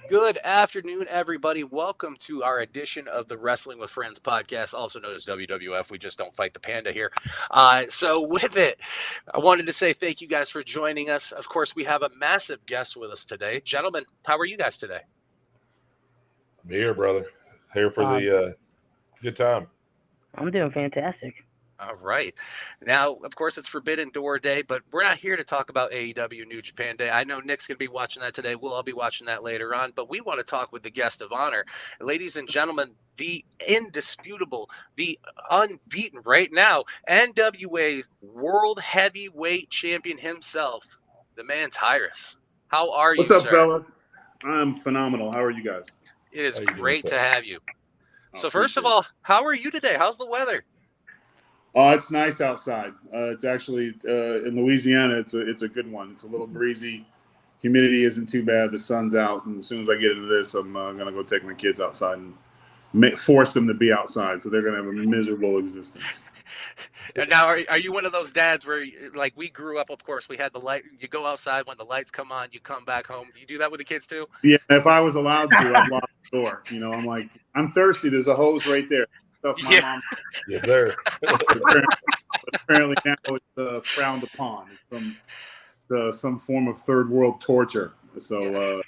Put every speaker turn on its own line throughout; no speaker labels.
Good afternoon, everybody. Welcome to our edition of the Wrestling with Friends podcast, also known as WWF. We just don't fight the panda here. So, with it, I wanted to say thank you guys for joining us. Of course, we have a massive guest with us today. Gentlemen, how are you guys today?
I'm here, brother. Here for the good time.
I'm doing fantastic.
All right. Now, of course, it's Forbidden Door Day, but we're not here to talk about AEW New Japan Day. I know Nick's going to be watching that today. We'll all be watching that later on, but we want to talk with the guest of honor. Ladies and gentlemen, the indisputable, the unbeaten right now, NWA World Heavyweight Champion himself, the man Tyrus. How are you,
What's up,
sir?
fellas? I'm phenomenal. How are you guys?
It is
How you doing,
great
sir?
to have you.
Oh,
So, first of
appreciate
all, how are you today? How's the weather?
Oh, it's nice outside. It's actually in Louisiana. It's a good one. It's a little breezy. Humidity isn't too bad. The sun's out, and as soon as I get into this, I'm gonna go take my kids outside and force them to be outside. So they're gonna have a miserable existence.
Now, are you one of those dads where, like, we grew up, of course, we had the light, you go outside when the lights come on, you come back home. Do you do that with the kids too?
Yeah, if I was allowed to, I'd lock the door. I'm like, I'm thirsty. There's a hose right there. Stuff my
Yeah.
mom.
Yes, sir.
Apparently now it's frowned upon. It's some form of third world torture. So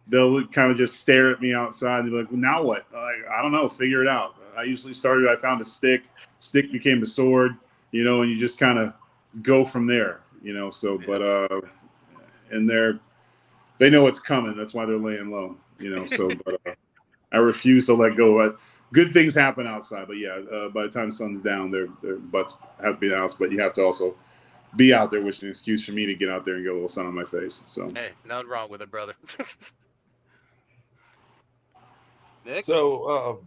they'll kind of just stare at me outside and be like, well, now what? I don't know. Figure it out. I found a stick. Stick became a sword, and you just kind of go from there, So, and they know it's coming. That's why they're laying low, So, but I refuse to let go. Good things happen outside, but yeah, by the time the sun's down, their butts have to be in the house. But you have to also be out there, which is an excuse for me to get out there and get a little sun on my face. So,
Hey, nothing wrong with it, brother. Nick?
So,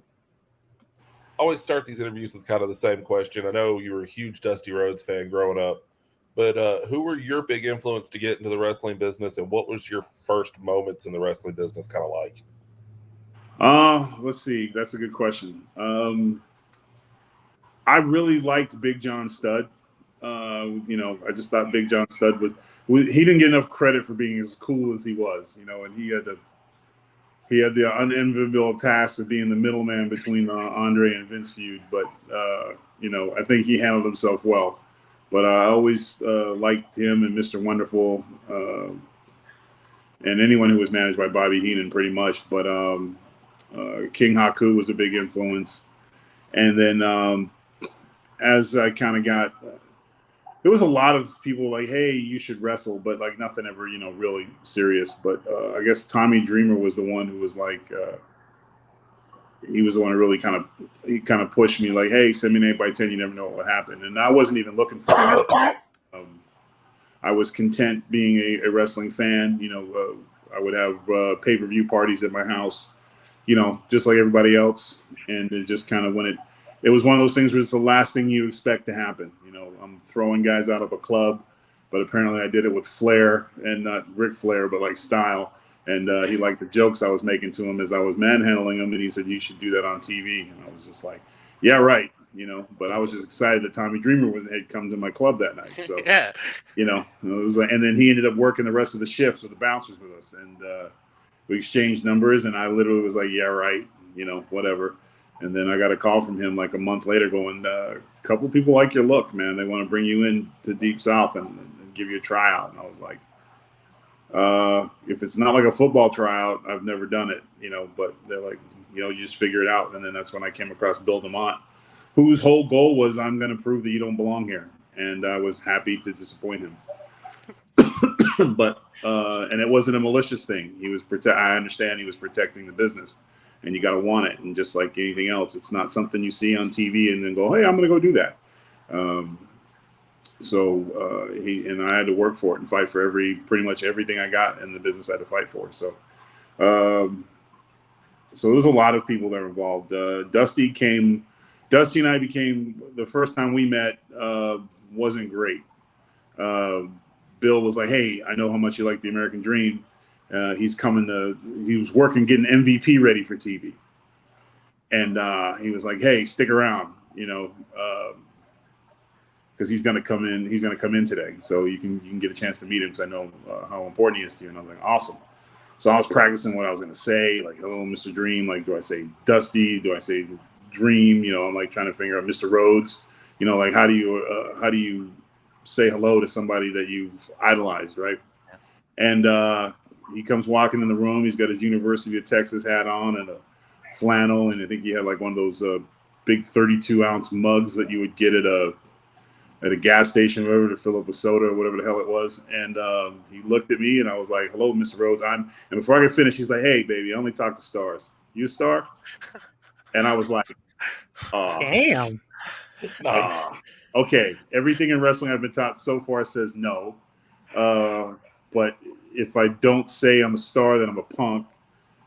I always start these interviews with kind of the same question. I know you were a huge Dusty Rhodes fan growing up, but who were your big influence to get into the wrestling business, and what was your first moments in the wrestling business kind of like?
let's see. That's a good question. I really liked Big John Studd. I just thought Big John Studd he didn't get enough credit for being as cool as he was, and he had the unenviable task of being the middleman between Andre and Vince feud. But, I think he handled himself well. But I always liked him and Mr. Wonderful and anyone who was managed by Bobby Heenan pretty much. But King Haku was a big influence. And then as I kind of got there was a lot of people like, hey, you should wrestle, but like nothing ever, really serious. But I guess Tommy Dreamer was the one who was like, he was the one who really kind of pushed me like, hey, send me an 8x10, you never know what would happen. And I wasn't even looking for it. I was content being a wrestling fan. I would have pay-per-view parties at my house, just like everybody else. And it just kind of it was one of those things where it's the last thing you expect to happen. I'm throwing guys out of a club, but apparently I did it with flair and not Ric Flair, but like style. And he liked the jokes I was making to him as I was manhandling him. And he said, you should do that on TV. And I was just like, yeah, right. But I was just excited that Tommy Dreamer had come to my club that night. So,
Yeah.
it was like, and then he ended up working the rest of the shifts with the bouncers with us. And we exchanged numbers. And I literally was like, yeah, right. Whatever. And then I got a call from him like a month later going, a couple of people like your look, man. They want to bring you in to Deep South and give you a tryout. And I was like, if it's not like a football tryout, I've never done it, but they're like, you just figure it out. And then that's when I came across Bill DeMott, whose whole goal was, I'm going to prove that you don't belong here. And I was happy to disappoint him. But, and it wasn't a malicious thing. I understand he was protecting the business. And you got to want it. And just like anything else, it's not something you see on TV and then go, hey, I'm going to go do that. So I had to work for it and fight for pretty much everything I got in the business I had to fight for. So there's a lot of people that were involved. Dusty and I became, the first time we met wasn't great. Bill was like, hey, I know how much you like the American Dream. He was working, getting MVP ready for TV. And he was like, hey, stick around, because he's going to come in today. So you can get a chance to meet him because I know how important he is to you. And I was like, awesome. So I was practicing what I was going to say, like, hello, Mr. Dream. Like, do I say Dusty? Do I say Dream? You know, I'm like trying to figure out Mr. Rhodes. You know, like how do you say hello to somebody that you've idolized, right? And he comes walking in the room. He's got his University of Texas hat on and a flannel, and I think he had like one of those big 32-ounce mugs that you would get at a gas station, whatever, to fill up a soda or whatever the hell it was. And he looked at me, and I was like, "Hello, Mr. Rhodes." And before I could finish, he's like, "Hey, baby, I only talk to stars. You a star?" And I was like,
Damn.
Nice.
Okay. Everything in wrestling I've been taught so far says no. But if I don't say I'm a star, then I'm a punk.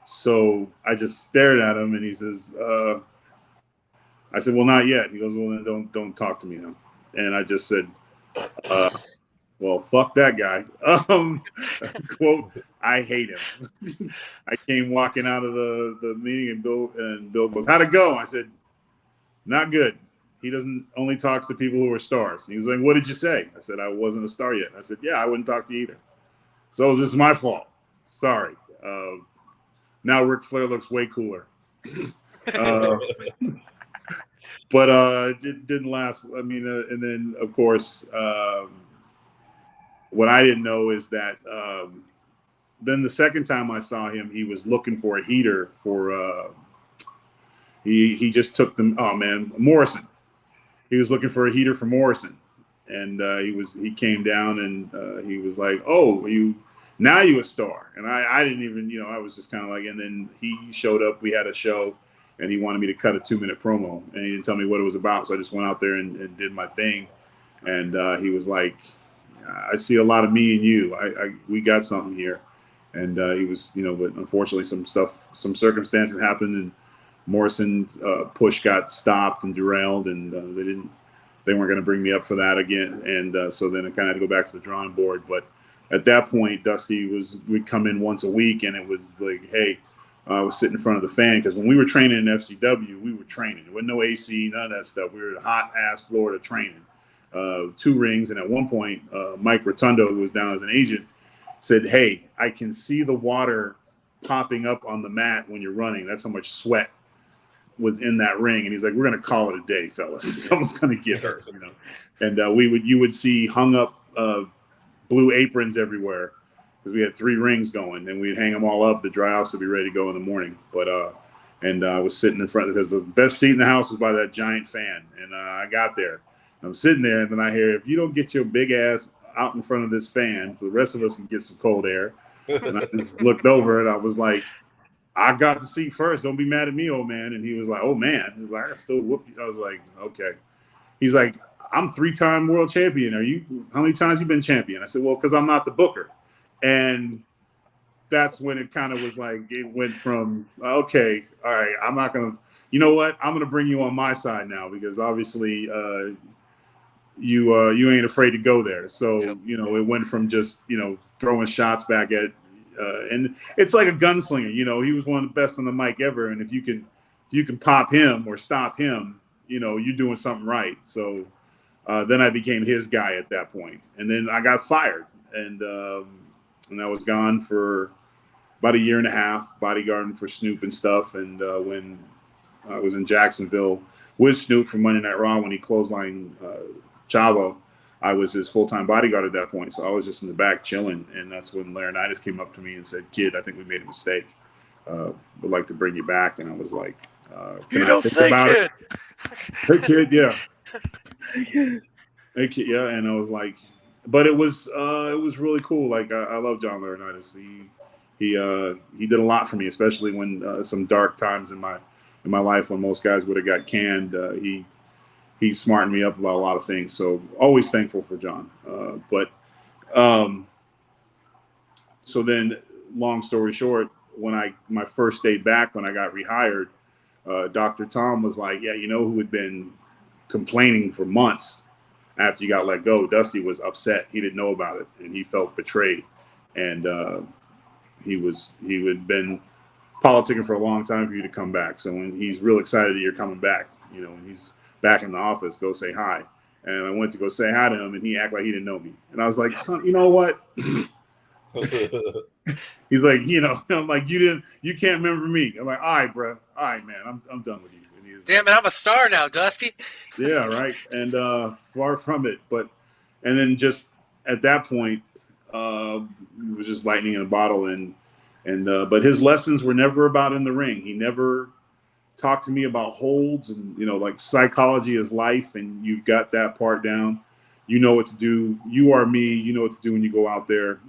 So I just stared at him, and he says, I said, "Well, not yet." He goes, "Well, then don't talk to me now." And I just said, well, fuck that guy. Quote, I hate him. I came walking out of the meeting, and Bill goes, "How'd it go?" I said, "Not good. He only talks to people who are stars." And he's like, "What did you say?" I said, "I wasn't a star yet." I said, "Yeah, I wouldn't talk to you either. So this is my fault. Sorry." Now Ric Flair looks way cooler. But it didn't last. I mean, and then, of course, what I didn't know is that then the second time I saw him, he was looking for a heater for he just took them. Oh, man, Morrison. He was looking for a heater for Morrison. And he came down, and he was like, "Oh, you a star." And I didn't even, I was just kind of like, and then he showed up. We had a show, and he wanted me to cut a 2-minute promo, and he didn't tell me what it was about. So I just went out there and did my thing. And he was like, "I see a lot of me and you. We got something here." And he was, but unfortunately some circumstances happened, and Morrison's push got stopped and derailed, and they weren't going to bring me up for that again. And so then I kind of had to go back to the drawing board. But at that point, Dusty would come in once a week, and it was like, hey, I was sitting in front of the fan, because when we were training in FCW, we were training. There was no AC, none of that stuff. We were hot-ass Florida training. 2 rings, and at one point, Mike Rotundo, who was down as an agent, said, "Hey, I can see the water popping up on the mat when you're running. That's how much sweat was in that ring." And he's like, "We're going to call it a day, fellas. Someone's going to get hurt." And you would see hung up blue aprons everywhere, because we had 3 rings going, and we'd hang them all up. The dry house would be ready to go in the morning. But I was sitting in front, because the best seat in the house was by that giant fan. And I got there. I'm sitting there, and then I hear, "If you don't get your big ass out in front of this fan, so the rest of us can get some cold air." And I just looked over, and I was like, "I got the seat first. Don't be mad at me, old man." And he was like, "Oh, man." He was like, "I still whoop you." I was like, "Okay." He's like, "I'm 3-time world champion. How many times you been champion?" I said, "Well, because I'm not the booker." And that's when it kind of was like, it went from, okay, all right, I'm not going to, you know what? I'm going to bring you on my side now, because obviously you ain't afraid to go there. So, it went from just, throwing shots back at, and it's like a gunslinger, he was one of the best on the mic ever. And if you can pop him or stop him, you're doing something right. So then I became his guy at that point. And then I got fired, and I was gone for about 1.5 years, bodyguarding for Snoop and stuff. And when I was in Jacksonville with Snoop for Monday Night Raw, when he clotheslined Chavo, I was his full-time bodyguard at that point. So I was just in the back chilling. And that's when Laurinaitis came up to me and said, "Kid, I think we made a mistake. Would like to bring you back." And I was like,
"You don't say, kid."
"Hey, kid, yeah." "Hey, kid, yeah." And I was like, but it was really cool. Like, I love John Laurinaitis. He did a lot for me, especially when some dark times in my life, when most guys would have got canned. He smartened me up about a lot of things. So always thankful for John. So then, long story short, when my first day back, when I got rehired, Dr. Tom was like, "Yeah, who had been complaining for months after you got let go?" Dusty was upset. He didn't know about it, and he felt betrayed. And he had been politicking for a long time for you to come back. So when he's real excited that you're coming back, when he's back in the office, go say hi. And I went to go say hi to him, and he acted like he didn't know me. And I was like, "Son, you know what? He's like, I'm like, you can't remember me. I'm like, all right, bro. All right, man. I'm done with you. And he was
Damn it, I'm a star now, Dusty.
yeah, right. And far from it. And then just at that point, it was just lightning in a bottle. But his lessons were never about in the ring. He never talked to me about holds and, like psychology is life. And you've got that part down. You know what to do. You are me. You know what to do when you go out there.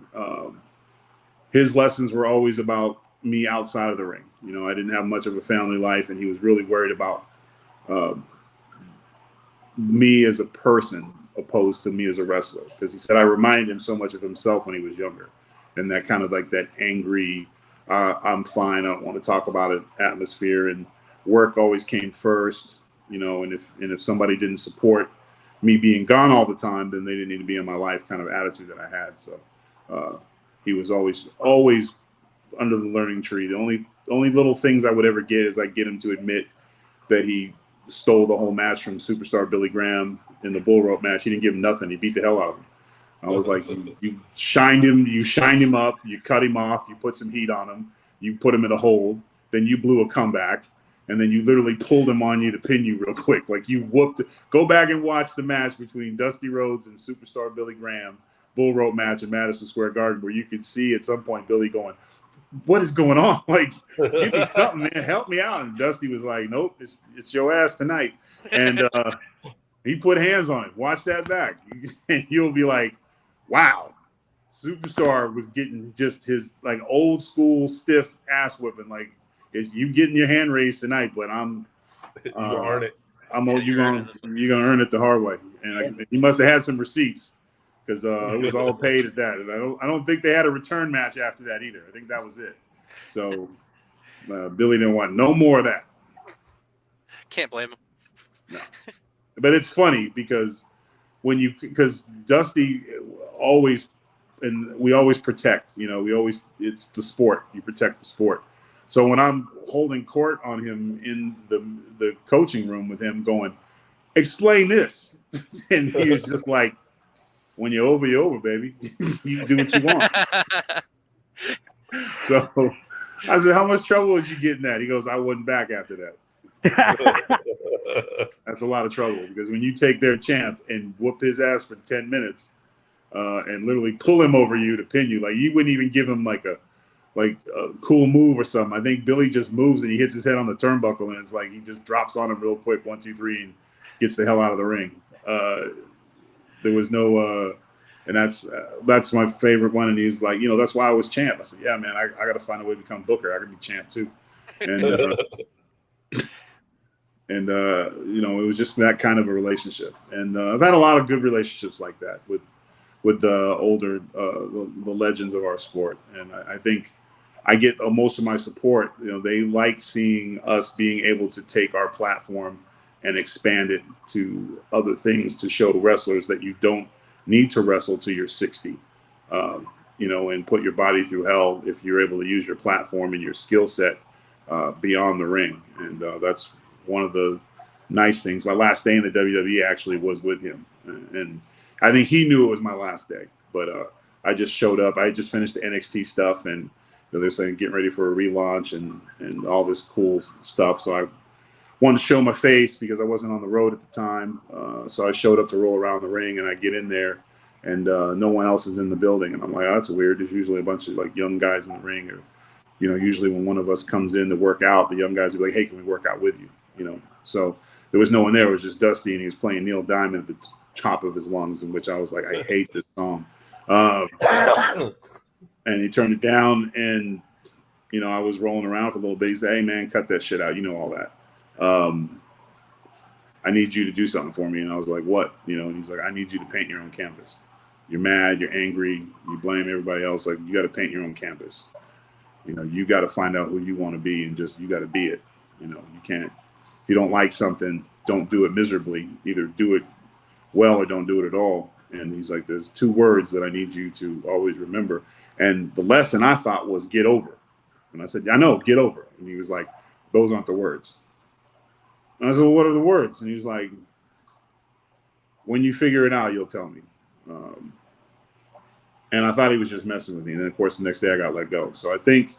His lessons were always about me outside of the ring. I didn't have much of a family life, and he was really worried about me as a person opposed to me as a wrestler, because he said I reminded him so much of himself when he was younger, and that kind of like that angry, I'm fine, I don't want to talk about it atmosphere, and work always came first, and if somebody didn't support me being gone all the time, then they didn't need to be in my life kind of attitude that I had. So he was always under the learning tree. The only little things I would ever get is I get him to admit that he stole the whole match from superstar Billy Graham in the bull rope match. He didn't give him nothing. He beat the hell out of him. I was like, you shined him up, you cut him off, you put some heat on him, you put him in a hold, then you blew a comeback, and then you literally pulled him on you to pin you real quick. Like you whooped it. Go back and watch the match between Dusty Rhodes and superstar Billy Graham, bull rope match in Madison Square Garden, where you could see at some point Billy going, what is going on? Like, give me something, man. Help me out. And Dusty was like, nope, it's your ass tonight. And he put hands on it. Watch that back. And you'll be like, wow. Superstar was getting just his like old school stiff ass whipping. Like, is you getting your hand raised tonight, but I'm
You earn it.
You're gonna earn it the hard way. And he must have had some receipts, because it was all paid at that. And I don't think they had a return match after that either. I think that was it. So Billy didn't want no more of that.
Can't blame him.
No. But it's funny because Dusty always, and we always protect, it's the sport. You protect the sport. So when I'm holding court on him in the coaching room with him going, explain this. And he was just like, when you're over, baby. You do what you want. So I said, how much trouble was you getting at? He goes, I wasn't back after that. That's a lot of trouble, because when you take their champ and whoop his ass for 10 minutes and literally pull him over you to pin you, like you wouldn't even give him like a cool move or something. I think Billy just moves and he hits his head on the turnbuckle, and it's like he just drops on him real quick, 1, 2, 3, and gets the hell out of the ring. There was no, and that's my favorite one. And he's like, that's why I was champ. I said, yeah, man, I got to find a way to become Booker. I got to be champ too. And it was just that kind of a relationship. And I've had a lot of good relationships like that with the older, the legends of our sport. And I think I get most of my support. They like seeing us being able to take our platform and expand it to other things, to show wrestlers that you don't need to wrestle till you're 60, and put your body through hell if you're able to use your platform and your skill set beyond the ring. And that's one of the nice things. My last day in the WWE actually was with him. And I think he knew it was my last day, but I just showed up. I just finished the NXT stuff, and they're saying getting ready for a relaunch and all this cool stuff. So I wanted to show my face because I wasn't on the road at the time. So I showed up to roll around the ring, and I get in there, and no one else is in the building. And I'm like, oh, that's weird. There's usually a bunch of like young guys in the ring, or, usually when one of us comes in to work out, the young guys will be like, hey, can we work out with you? So there was no one there. It was just Dusty, and he was playing Neil Diamond at the top of his lungs, in which I was like, I hate this song. And he turned it down, and, I was rolling around for a little bit. He said, hey, man, cut that shit out. You know all that. I need you to do something for me. And I was like, what? And he's like, I need you to paint your own canvas. You're mad, you're angry, you blame everybody else. Like, you got to paint your own canvas. You got to find out who you want to be, and just, you got to be it. You can't, if you don't like something, don't do it miserably. Either do it well or don't do it at all. And he's like, there's 2 words that I need you to always remember. And the lesson I thought was get over. And I said, I know, get over. And he was like, those aren't the words. And I said, well, what are the words? And he's like, when you figure it out, you'll tell me. And I thought he was just messing with me. And then, of course, the next day I got let go. So I think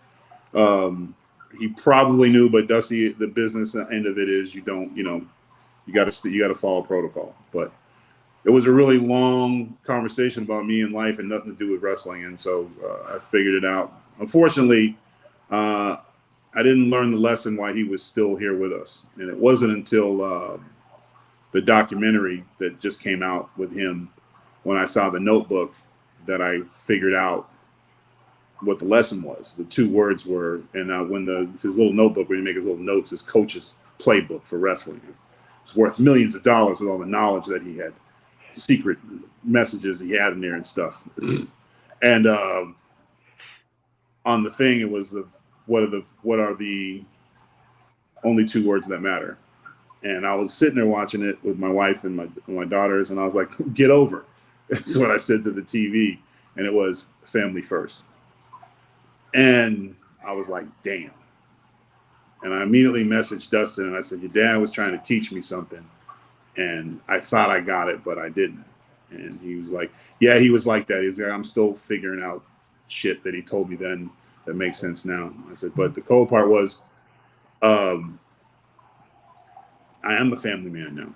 he probably knew, but Dusty, the business end of it is you got to follow protocol. But it was a really long conversation about me and life and nothing to do with wrestling. And so I figured it out. Unfortunately, I didn't learn the lesson why he was still here with us. And it wasn't until the documentary that just came out with him, when I saw The Notebook, that I figured out what the lesson was. The 2 words were, and his little notebook where he make his little notes, his coach's playbook for wrestling. It's worth millions of dollars with all the knowledge that he had, secret messages he had in there and stuff. And on the thing, it was what are the only 2 words that matter. And I was sitting there watching it with my wife and my daughters, and I was like, get over. That's what I said to the TV, and it was family first. And I was like, damn. And I immediately messaged Dustin, and I said, your dad was trying to teach me something, and I thought I got it, but I didn't. And he was like, yeah, he was like that. He's like, I'm still figuring out shit that he told me then that makes sense now. I said, but the cold part was, I am a family man now.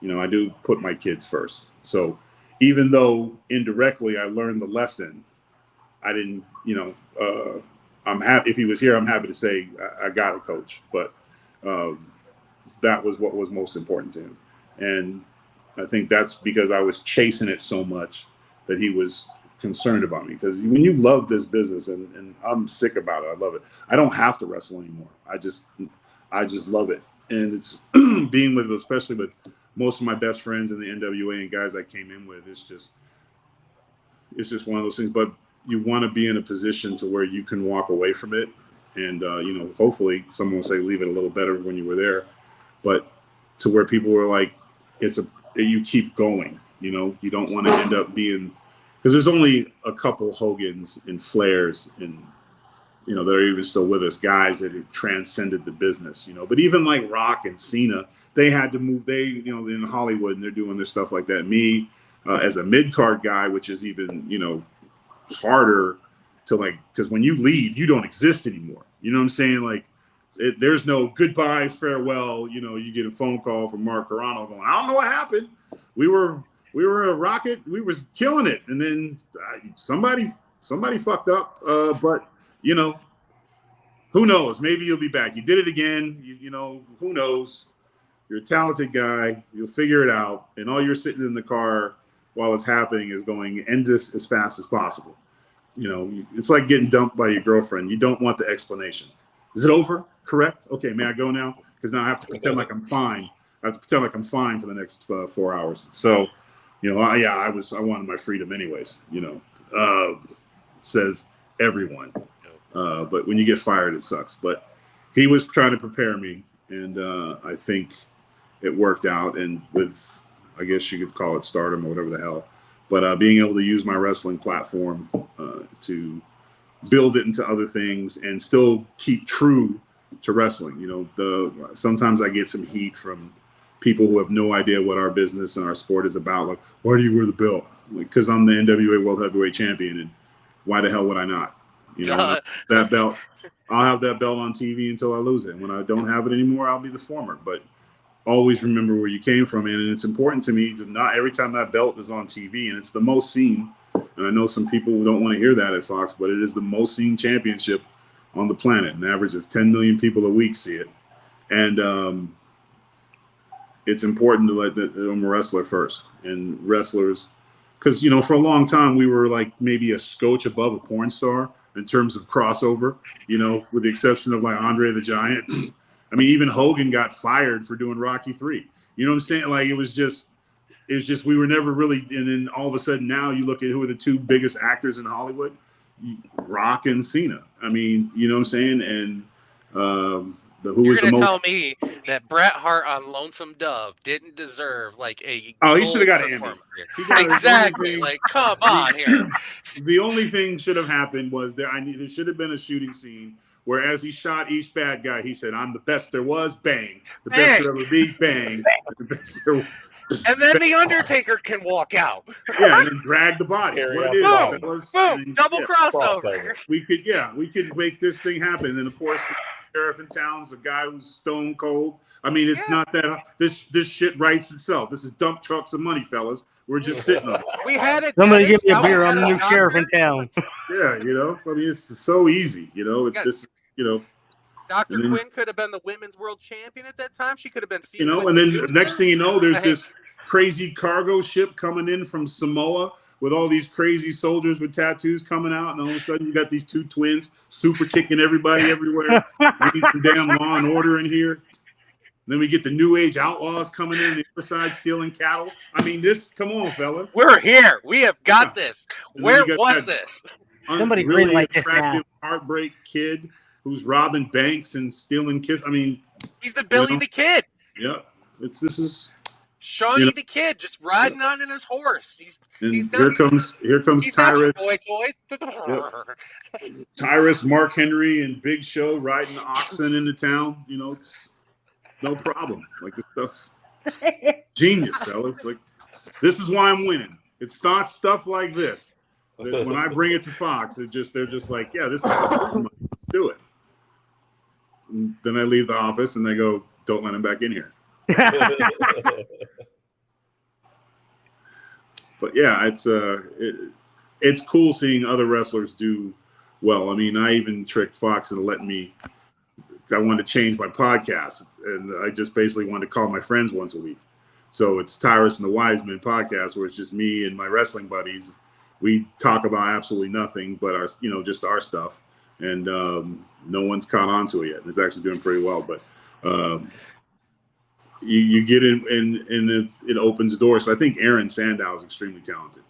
You know, I do put my kids first. So even though indirectly I learned the lesson, I didn't, I'm happy if he was here, I'm happy to say I got a coach, but that was what was most important to him. And I think that's because I was chasing it so much that he was concerned about me. Because when you love this business, and I'm sick about it, I love it. I don't have to wrestle anymore. I just love it. And it's being with, especially with most of my best friends in the NWA and guys I came in with, it's just one of those things. But you want to be in a position to where you can walk away from it. And, hopefully someone will say, leave it a little better when you were there. But to where people were like, you keep going, you don't want to end up being, because there's only a couple Hogans and Flairs and, that are even still with us, guys that have transcended the business, but even like Rock and Cena, they had to move, in Hollywood, and they're doing their stuff like that. Me, as a mid-card guy, which is even, harder to because when you leave, you don't exist anymore. You know what I'm saying? There's no goodbye, farewell. You get a phone call from Mark Carano going, I don't know what happened. We were a Rocket. We was killing it. And then somebody fucked up. But, who knows? Maybe you'll be back. You did it again. Who knows? You're a talented guy. You'll figure it out. And all you're sitting in the car while it's happening is going, end this as fast as possible. It's like getting dumped by your girlfriend. You don't want the explanation. Is it over? Correct? Okay, may I go now? Because now I have to pretend like I'm fine. I have to pretend like I'm fine for the next 4 hours. So, I wanted my freedom anyways, says everyone. But when you get fired, it sucks. But he was trying to prepare me, and I think it worked out. And with, I guess you could call it stardom or whatever the hell, but being able to use my wrestling platform to build it into other things and still keep true to wrestling. Sometimes I get some heat from people who have no idea what our business and our sport is about. Like, why do you wear the belt? Because I'm the NWA World Heavyweight Champion, and why the hell would I not? That belt, I'll have that belt on TV until I lose it. And when I don't have it anymore, I'll be the former. But always remember where you came from. And it's important to me to not every time that belt is on TV, and it's the most seen. And I know some people don't want to hear that at Fox, but it is the most seen championship on the planet. An average of 10 million people a week see it. And it's important to let I'm a wrestler first. And wrestlers, because, for a long time, we were like maybe a scotch above a porn star in terms of crossover, with the exception of like Andre the Giant. I mean, even Hogan got fired for doing Rocky III. You know what I'm saying? Like, it was just we were never really. And then all of a sudden now you look at who are the 2 biggest actors in Hollywood, Rock and Cena. I mean, you know what I'm saying? And
You're going to tell me that Bret Hart on Lonesome Dove didn't deserve
he should have got an Emmy.
Exactly. Come on here.
The only thing should have happened was there should have been a shooting scene where as he shot each bad guy, he said, I'm the best there was, bang. The best there ever be, bang. The best there was.
And then the Undertaker can walk out.
Yeah, and then drag the body.
Carry
What
out
it is,
the
Boom,
bodies.
fellas.
boom,
And
double
yeah,
crossover.
we could make this thing happen. And of course, the sheriff in town's a guy who's stone cold. I mean, it's not that this shit writes itself. This is dump trucks of money, fellas. We're just sitting on it.
We had it.
Somebody give
Dennis,
me a
now we
beer.
got
I'm the new
doctor.
sheriff in town.
Yeah, I mean, it's so easy.
Dr.
And then-
Quinn could have been the women's world champion at that time. She could have been feuding with
and then
Medusa.
next thing you know, there's
Hey.
this crazy cargo ship coming in from Samoa with all these crazy soldiers with tattoos coming out, and all of a sudden you got these two twins super kicking everybody everywhere. We need some damn law and order in here. Then we get the New Age outlaws coming in the other side stealing cattle. I mean, come on, fellas.
We're here. We have got this.
And then
Where
you got
was
that
this?
Somebody
really
greenlight this
attractive heartbreak kid who's robbing banks and stealing kids. I mean,
He's the Billy the Kid.
yeah, this is.
Shawnee the Kid just riding on in his horse.
And
He's
here
not-
comes
He's not your
Tyrus,
boy toy.
Tyrus, Mark Henry, and Big Show riding oxen into town. It's no problem. Like this stuff, genius, fellas. Like this is why I'm winning. It's not stuff like this. That when I bring it to Fox, they're just like, yeah, this guy's do it. And then I leave the office and they go, don't let him back in here. But yeah, it's cool seeing other wrestlers do well. I mean, I even tricked Fox into letting me. I wanted to change my podcast, and I just basically wanted to call my friends once a week. So it's Tyrus and the Wiseman podcast, where it's just me and my wrestling buddies. We talk about absolutely nothing but our, just our stuff, and no one's caught on to it yet. It's actually doing pretty well, but. You get in and it opens doors. So I think Aaron Sandow is extremely talented,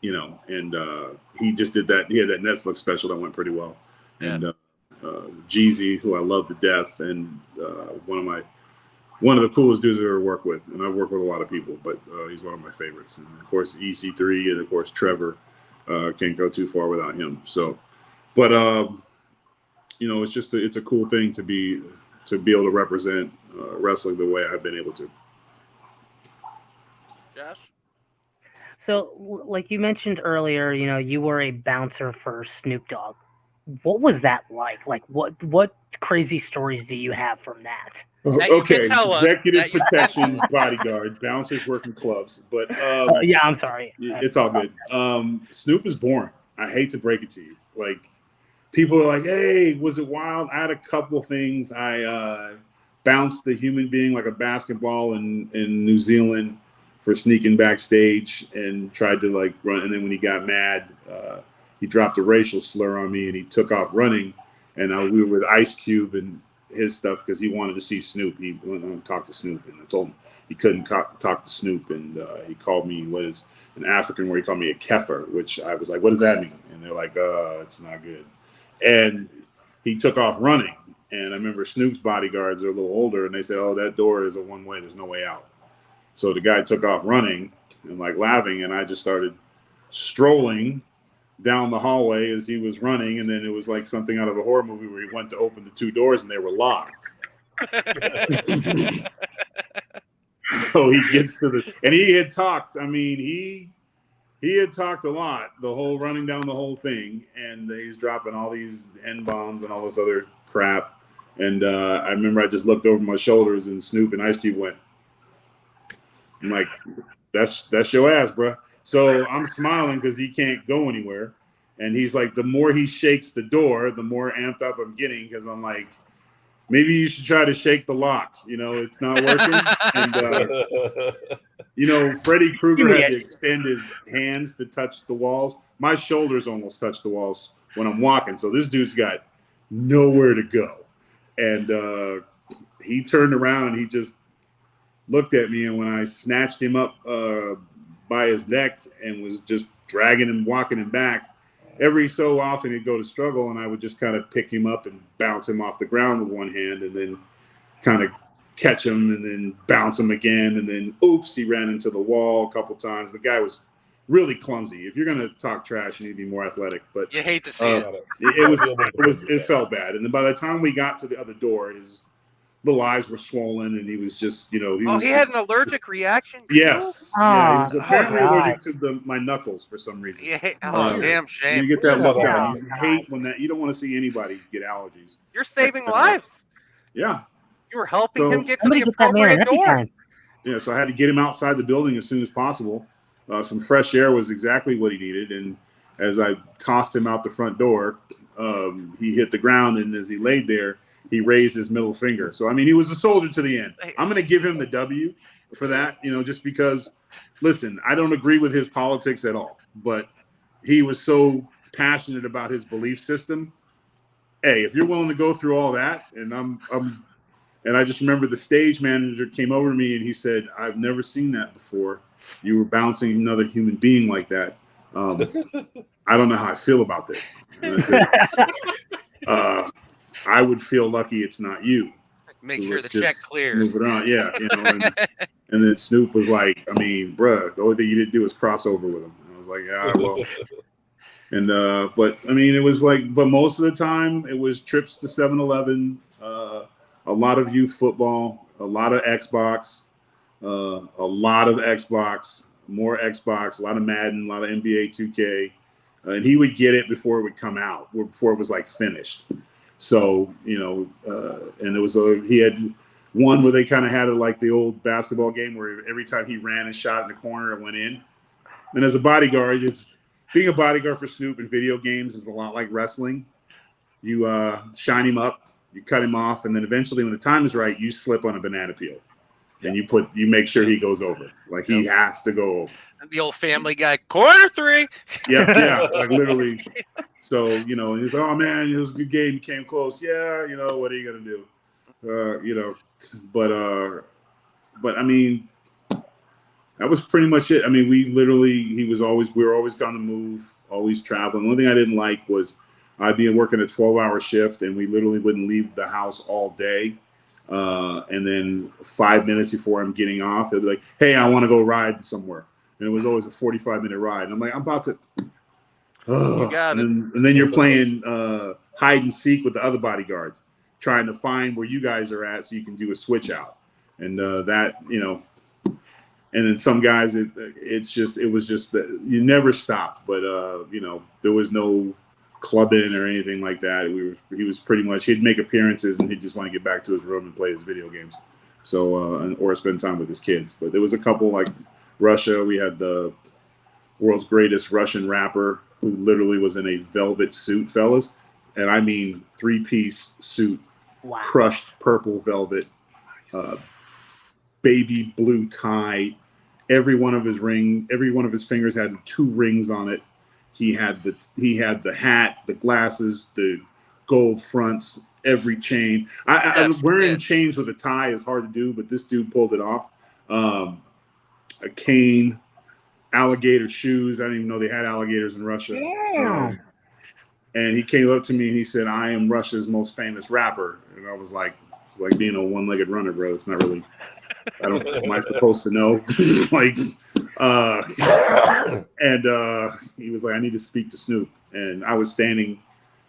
and he just did that. He had that Netflix special that went pretty well.
Yeah.
And Jeezy, who I love to death, and one of the coolest dudes I've ever worked with. And I've worked with a lot of people, but he's one of my favorites. And of course EC3 and of course Trevor, can't go too far without him. So, but it's just it's a cool thing to be able to represent wrestling the way I've been able to.
Josh?
So, like you mentioned earlier, you were a bouncer for Snoop Dogg. What was that like? Like, what crazy stories do you have from that?
That you
Okay,
can tell us
executive
that you can
protection
tell us.
bodyguard, bouncers working clubs, but
Yeah, I'm sorry.
it's all good. Snoop is boring. I hate to break it to you. Like, people are like, hey, was it wild? I had a couple things. I bounced a human being like a basketball in New Zealand for sneaking backstage and tried to like run. And then when he got mad, he dropped a racial slur on me and he took off running. And we were with Ice Cube and his stuff because he wanted to see Snoop. He went and talked to Snoop, and I told him he couldn't talk to Snoop. And he called me what is an African where he called me a kefir, which I was like, what does that mean? And they're like, it's not good. And he took off running. And I remember Snoop's bodyguards are a little older, and they said, oh, that door is a one-way. There's no way out. So the guy took off running and like laughing, and I just started strolling down the hallway as he was running. And then it was like something out of a horror movie where he went to open the two doors and they were locked. So he gets to and he had talked. I mean, he had talked a lot, the whole running down the whole thing, and he's dropping all these N-bombs and all this other crap. And I remember I just looked over my shoulders, and Snoop and Ice Cube went. I'm like, that's your ass, bro. So I'm smiling because he can't go anywhere. And he's like, the more he shakes the door, the more amped up I'm getting, because I'm like, maybe you should try to shake the lock. It's not working. And Freddy Krueger had to extend his hands to touch the walls. My shoulders almost touch the walls when I'm walking. So this dude's got nowhere to go. And he turned around and he just looked at me. And when I snatched him up by his neck and was just dragging him, walking him back, every so often he'd go to struggle, and I would just kind of pick him up and bounce him off the ground with one hand, and then kind of catch him and then bounce him again. And then, oops, he ran into the wall a couple times. The guy was really clumsy. If you're going to talk trash, you need to be more athletic. But
You hate to see it.
it felt bad. And then by the time we got to the other door, little eyes were swollen, and he was just, he was
he had an allergic reaction too?
Yes. Yeah, he was apparently
God.
allergic to my knuckles for some reason.
Yeah.
Weird.
Damn shame.
You get that looked
Yeah.
at. You hate when you don't want to see anybody get allergies.
You're saving lives.
Yeah.
You were helping
So-
him get to
Somebody
the
get that man an
appropriate door.
EpiPen.
Yeah, so I had to get him outside the building as soon as possible. Some fresh air was exactly what he needed. And as I tossed him out the front door, he hit the ground. And as he laid there, he raised his middle finger. So, I mean, he was a soldier to the end. I'm going to give him the W for that, just because, listen, I don't agree with his politics at all. But he was so passionate about his belief system. Hey, if you're willing to go through all that, and I just remember the stage manager came over to me and he said, "I've never seen that before. You were bouncing another human being like that. I don't know how I feel about this." And I said, "I would feel lucky it's not you.
Make
So
sure
let's
the check
just
clears.
Move it on." Yeah, and then Snoop was like, "I mean, bruh, the only thing you didn't do was cross over with him." And I was like, "Yeah, well." And but I mean, it was like, but most of the time it was trips to 7-Eleven, a lot of youth football, a lot of Xbox, more Xbox, a lot of Madden, a lot of NBA 2K, and he would get it before it would come out, or before it was like finished. So and it was he had one where they kind of had it like the old basketball game where every time he ran and shot in the corner, it went in. And as a bodyguard, being a bodyguard for Snoop in video games is a lot like wrestling. You shine him up, you cut him off, and then eventually when the time is right, you slip on a banana peel. And you make sure he goes over. Like he has to go over.
The old Family Guy, quarter 3.
Yeah, like literally. So, and he's like, "Oh man, it was a good game, you came close." Yeah, what are you gonna do? But I mean, that was pretty much it. I mean, we were always on the move, always traveling. One thing I didn't like was I'd be working a 12-hour shift and we literally wouldn't leave the house all day. And then 5 minutes before I'm getting off, they'll be like, "Hey, I want to go ride somewhere." And it was always a 45-minute ride. And I'm like, I'm about to.
You got it.
And then you're playing hide and seek with the other bodyguards, trying to find where you guys are at so you can do a switch out. And and then some guys, it was just that you never stopped. But there was no clubbing or anything like that. He was pretty much, he'd make appearances and he'd just want to get back to his room and play his video games, or spend time with his kids. But there was a couple like Russia. We had the world's greatest Russian rapper who literally was in a velvet suit, fellas, and I mean 3-piece suit,
Wow.
crushed purple velvet, baby blue tie. Every one of his fingers had 2 rings on it. He had the hat, the glasses, the gold fronts, every chain. Wearing chains with a tie is hard to do, but this dude pulled it off. A cane, alligator shoes. I didn't even know they had alligators in Russia.
Damn.
And he came up to me and he said, "I am Russia's most famous rapper." And I was like, it's like being a one-legged runner, bro. It's not really, am I supposed to know? Like, and he was like, "I need to speak to Snoop." And I was standing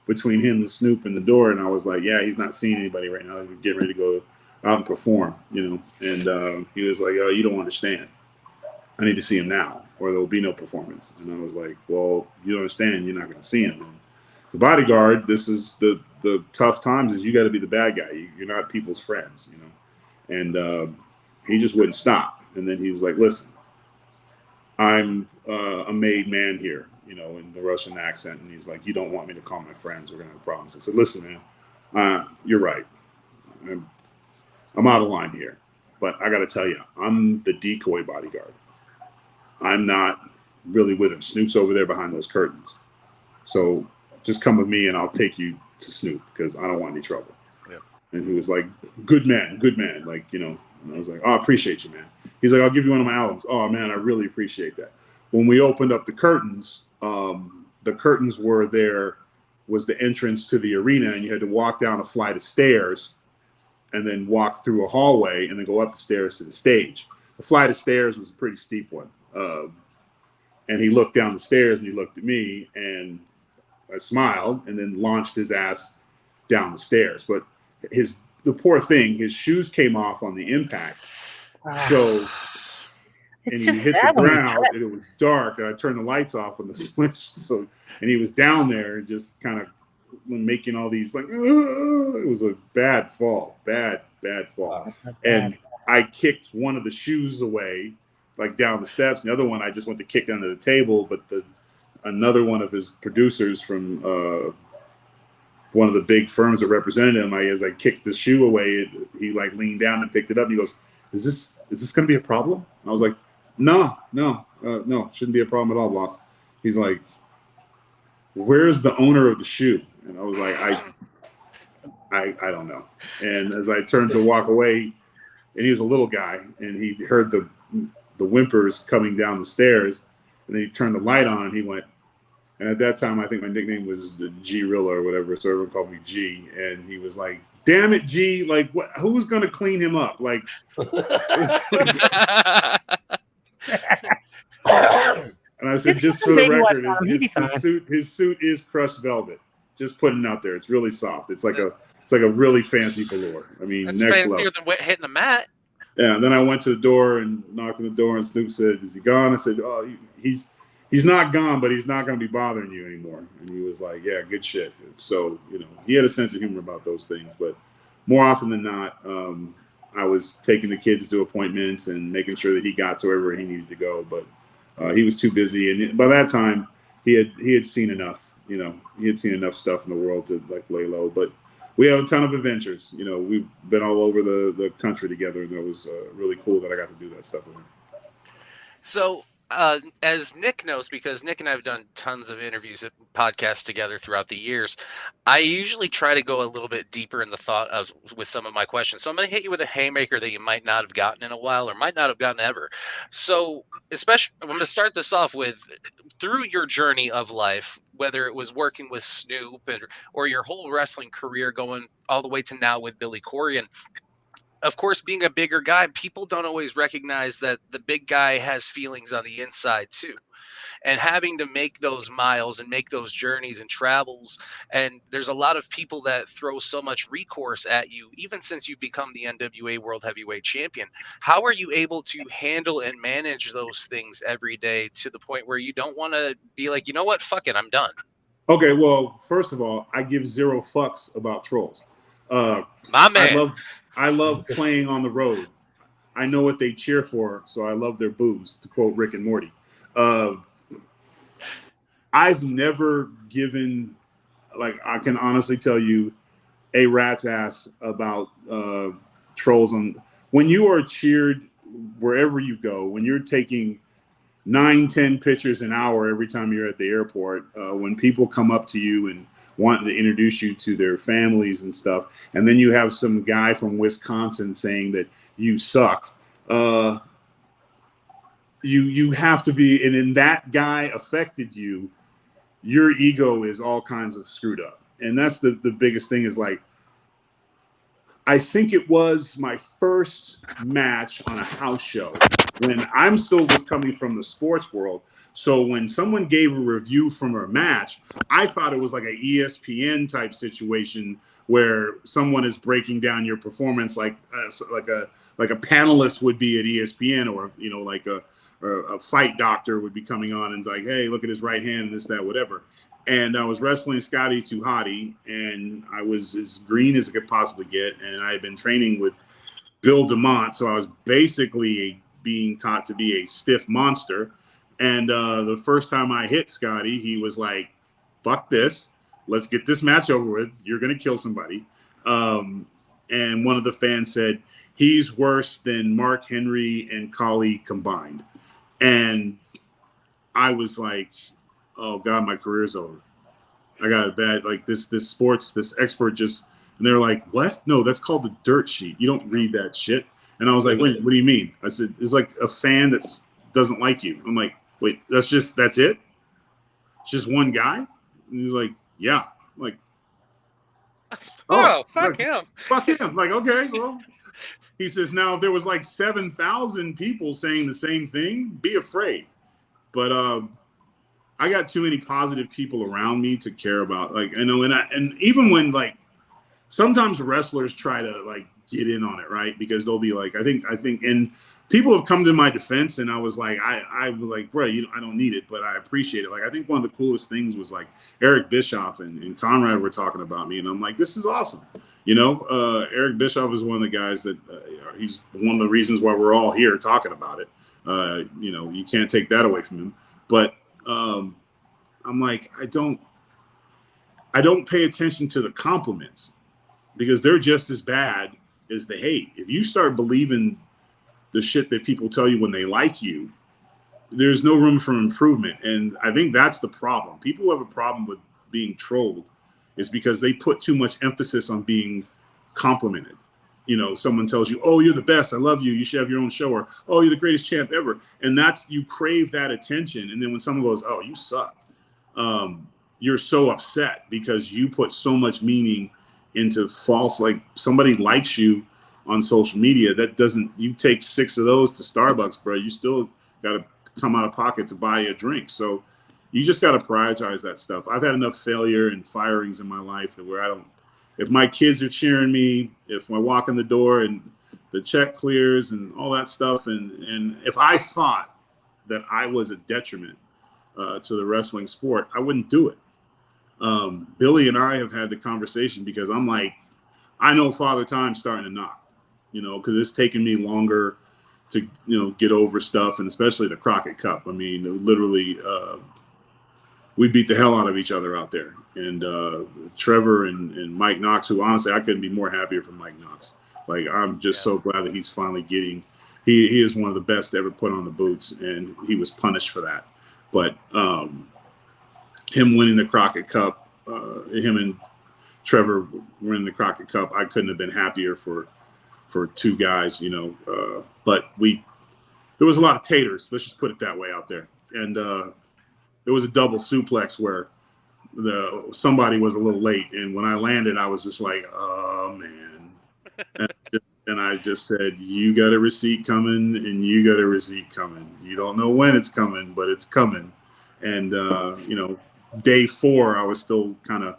between him and Snoop in the door. And I was like, "Yeah, he's not seeing anybody right now. He's getting ready to go out and perform, And he was like, "Oh, you don't understand. I need to see him now or there will be no performance." And I was like, "Well, you don't understand. You're not going to see him." And as a bodyguard, this is the tough times is you got to be the bad guy. You're not people's friends, And he just wouldn't stop. And then he was like, "Listen, I'm a made man here, in the Russian accent." And he's like, "You don't want me to call my friends. We're going to have problems." I said, "Listen, man, you're right. I'm out of line here. But I got to tell you, I'm the decoy bodyguard. I'm not really with him. Snoop's over there behind those curtains. So just come with me and I'll take you to Snoop because I don't want any trouble."
Yeah.
And he was like, good man. Like, And I was like, "Oh, I appreciate you, man." He's like, "I'll give you one of my albums." "Oh, man, I really appreciate that." When we opened up the curtains was the entrance to the arena, and you had to walk down a flight of stairs and then walk through a hallway and then go up the stairs to the stage. The flight of stairs was a pretty steep one. And he looked down the stairs and he looked at me and I smiled and then launched his ass down the stairs. But the poor thing, his shoes came off on the impact. So, and he hit the ground, and it was dark, and I turned the lights off on the switch. So, and he was down there, just kind of making all these like, it was a bad fall, bad fall. And I kicked one of the shoes away, like down the steps. The other one, I just went to kick under the table, but another one of his producers from one of the big firms that represented him, as I kicked the shoe away, he like leaned down and picked it up. And he goes, "Is this going to be a problem?" And I was like, "No, shouldn't be a problem at all, boss." He's like, "Where's the owner of the shoe?" And I was like, I don't know. And as I turned to walk away, and he was a little guy, and he heard the whimpers coming down the stairs, and then he turned the light on, and he went. And at that time, I think my nickname was G Rilla or whatever, so everyone called me G. And he was like, "Damn it, G! Like, what? Who's gonna clean him up?" Like, and I said, just for the record, his suit is crushed velvet. Just putting it out there. It's really soft. It's like a really fancy velour. I mean,
that's
next level.
Fancier than hitting the mat.
Yeah. And then I went to the door and knocked on the door, and Snoop said, "Is he gone?" I said, "Oh, he's not gone, but he's not going to be bothering you anymore." And he was like, "Yeah, good shit." So, he had a sense of humor about those things. But more often than not, I was taking the kids to appointments and making sure that he got to wherever he needed to go. But he was too busy. And by that time, he had seen enough. He had seen enough stuff in the world to like lay low. But we have a ton of adventures. We've been all over the country together. And it was really cool that I got to do that stuff with him.
So, as Nick knows, because Nick and I have done tons of interviews and podcasts together throughout the years, I usually try to go a little bit deeper in the thought with some of my questions. So I'm going to hit you with a haymaker that you might not have gotten in a while or might not have gotten ever. So I'm going to start this off with, through your journey of life, whether it was working with Snoop or your whole wrestling career going all the way to now with Billy Corgan. Of course, being a bigger guy, people don't always recognize that the big guy has feelings on the inside too. And having to make those miles and make those journeys and travels. And there's a lot of people that throw so much recourse at you, even since you've become the NWA World Heavyweight Champion. How are you able to handle and manage those things every day to the point where you don't want to be like, you know what, fuck it, I'm done?
Okay, well, first of all, I give zero fucks about trolls.
My man.
I love playing on the road. I know what they cheer for, so I love their boos, to quote Rick and Morty. I've never given, like, I can honestly tell you, a rat's ass about trolls. When you are cheered wherever you go, when you're taking 9-10 pictures an hour every time you're at the airport, when people come up to you and wanting to introduce you to their families and stuff, and then you have some guy from Wisconsin saying that you suck, you have to be, and then that guy affected you, your ego is all kinds of screwed up. And that's the biggest thing is, like, I think it was my first match on a house show when I'm still was coming from the sports world. So when someone gave a review from a match, I thought it was like an ESPN type situation where someone is breaking down your performance like a panelist would be at ESPN, or like a fight doctor would be coming on and like, hey, look at his right hand, this, that, whatever. And I was wrestling Scotty 2 Hotty, and I was as green as I could possibly get. And I had been training with Bill DeMont, so I was basically being taught to be a stiff monster. And the first time I hit Scotty, he was like, fuck this. Let's get this match over with. You're going to kill somebody. And one of the fans said, he's worse than Mark Henry and Khali combined. And I was like, oh God, my career's over. I got it bad. Like this sports, this expert just, and they're like, what? No, that's called the dirt sheet. You don't read that shit. And I was like, wait, what do you mean? I said, it's like a fan that doesn't like you. I'm like, wait, that's it? It's just one guy? And he's like, yeah. I'm like,
fuck him.
Fuck him. Like, okay, well. He says, now if there was like 7,000 people saying the same thing, be afraid. But I got too many positive people around me to care about, like, and even when, like, sometimes wrestlers try to like get in on it, right? Because they'll be like, I think, and people have come to my defense, and I was like, I was like, bro, I don't need it, but I appreciate it. Like, I think one of the coolest things was like Eric Bischoff and Conrad were talking about me, and I'm like, this is awesome. Eric Bischoff is one of the guys that he's one of the reasons why we're all here talking about it. You can't take that away from him. But I'm like, I don't pay attention to the compliments because they're just as bad as the hate. If you start believing the shit that people tell you when they like you, there's no room for improvement. And I think that's the problem. People who have a problem with being trolled is because they put too much emphasis on being complimented. Someone tells you, oh, you're the best, I love you, you should have your own show, or oh, you're the greatest champ ever. And you crave that attention. And then when someone goes, oh, you suck, you're so upset because you put so much meaning into false, like somebody likes you on social media. That doesn't, you take 6 of those to Starbucks, bro, you still got to come out of pocket to buy you a drink. So you just got to prioritize that stuff. I've had enough failure and firings in my life that where if my kids are cheering me, if I walk in the door and the check clears and all that stuff, and if I thought that I was a detriment to the wrestling sport, I wouldn't do it. Billy and I have had the conversation because I'm like, I know Father Time's starting to knock, because it's taken me longer to, get over stuff, and especially the Crockett Cup. I mean, literally, we beat the hell out of each other out there. And Trevor and Mike Knox, who honestly, I couldn't be more happier for Mike Knox. Like, I'm just so glad that he's finally he is one of the best to ever put on the boots, and he was punished for that. But him winning the Crockett Cup, him and Trevor winning the Crockett Cup, I couldn't have been happier for two guys, but there was a lot of taters, let's just put it that way, out there. And there was a double suplex where somebody was a little late, and when I landed, I was just like, oh man. And I just said, you got a receipt coming, and you got a receipt coming. You don't know when it's coming, but it's coming. And day 4, I was still kind of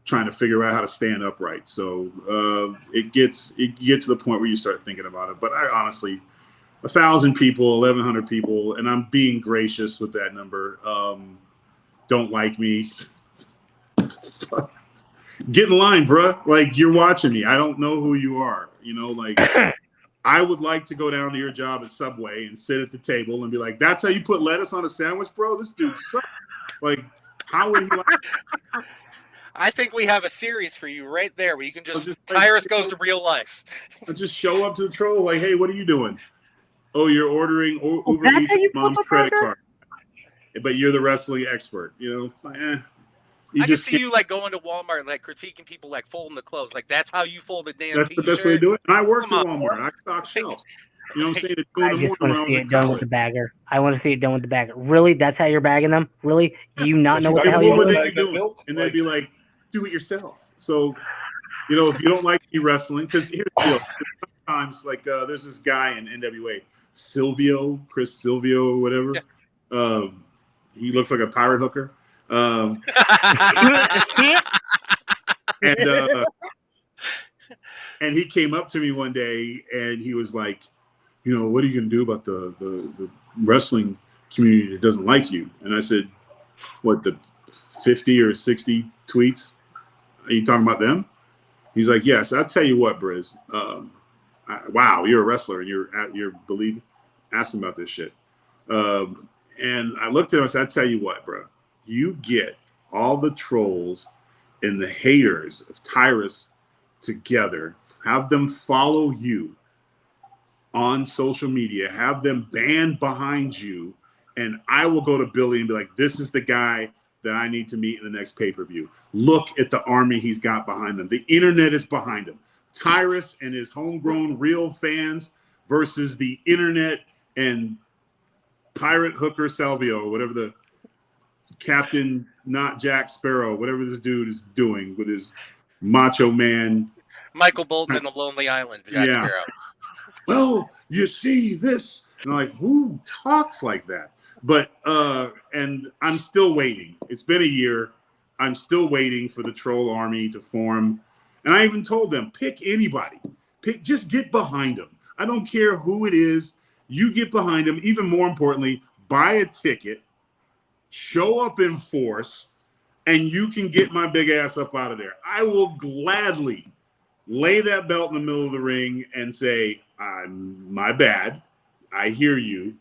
trying to figure out how to stand upright. So it gets to the point where you start thinking about it. But I honestly, 1,000 people, 1,100 people, and I'm being gracious with that number, don't like me. Get in line, bruh. Like, you're watching me. I don't know who you are. Like, I would like to go down to your job at Subway and sit at the table and be like, that's how you put lettuce on a sandwich, bro? This dude sucks. Like, how would he like?
I think we have a series for you right there where you can Tyrus goes to real life.
I'll just show up to the troll like, hey, what are you doing? Oh, you're ordering Uber Eats with mom's credit card. But you're the wrestling expert,
I can see you like going to Walmart and like critiquing people like folding the clothes. Like, that's how you fold the damn
That's
t-shirt.
the best way to do it. And I worked at Walmart. I stock shelves. You know what I'm saying?
I just want to see it done with the bagger. I want to see it done with the bagger. Really? That's how you're bagging them? Really? Do you not know what the hell you're
doing? And they'd be like, do it yourself. So, if you don't like me wrestling, because here's the deal. Sometimes, like, there's this guy in NWA, Chris Silvio or whatever. Yeah. He looks like a pirate hooker. And he came up to me one day and he was like, what are you going to do about the wrestling community that doesn't like you? And I said, what, the 50 or 60 tweets? Are you talking about them? He's like, yes. I'll tell you what, Briz. Wow, you're a wrestler and you're believing. Ask him about this shit. And I looked at him and said, I tell you what, bro, you get all the trolls and the haters of Tyrus together, have them follow you on social media, have them band behind you, and I will go to Billy and be like, this is the guy that I need to meet in the next pay-per-view. Look at the army he's got behind him. The internet is behind him. Tyrus and his homegrown real fans versus the internet and pirate hooker Salvio, or whatever the Captain, not Jack Sparrow, whatever this dude is doing with his macho man.
Michael Bolton in the Lonely Island, Jack Sparrow.
Well, you see this. And I'm like, who talks like that? But, and I'm still waiting. It's been a year. I'm still waiting for the troll army to form. And I even told them, pick anybody. Just get behind them. I don't care who it is. You get behind them. Even more importantly, buy a ticket, show up in force, and you can get my big ass up out of there. I will gladly lay that belt in the middle of the ring and say, my bad. I hear you.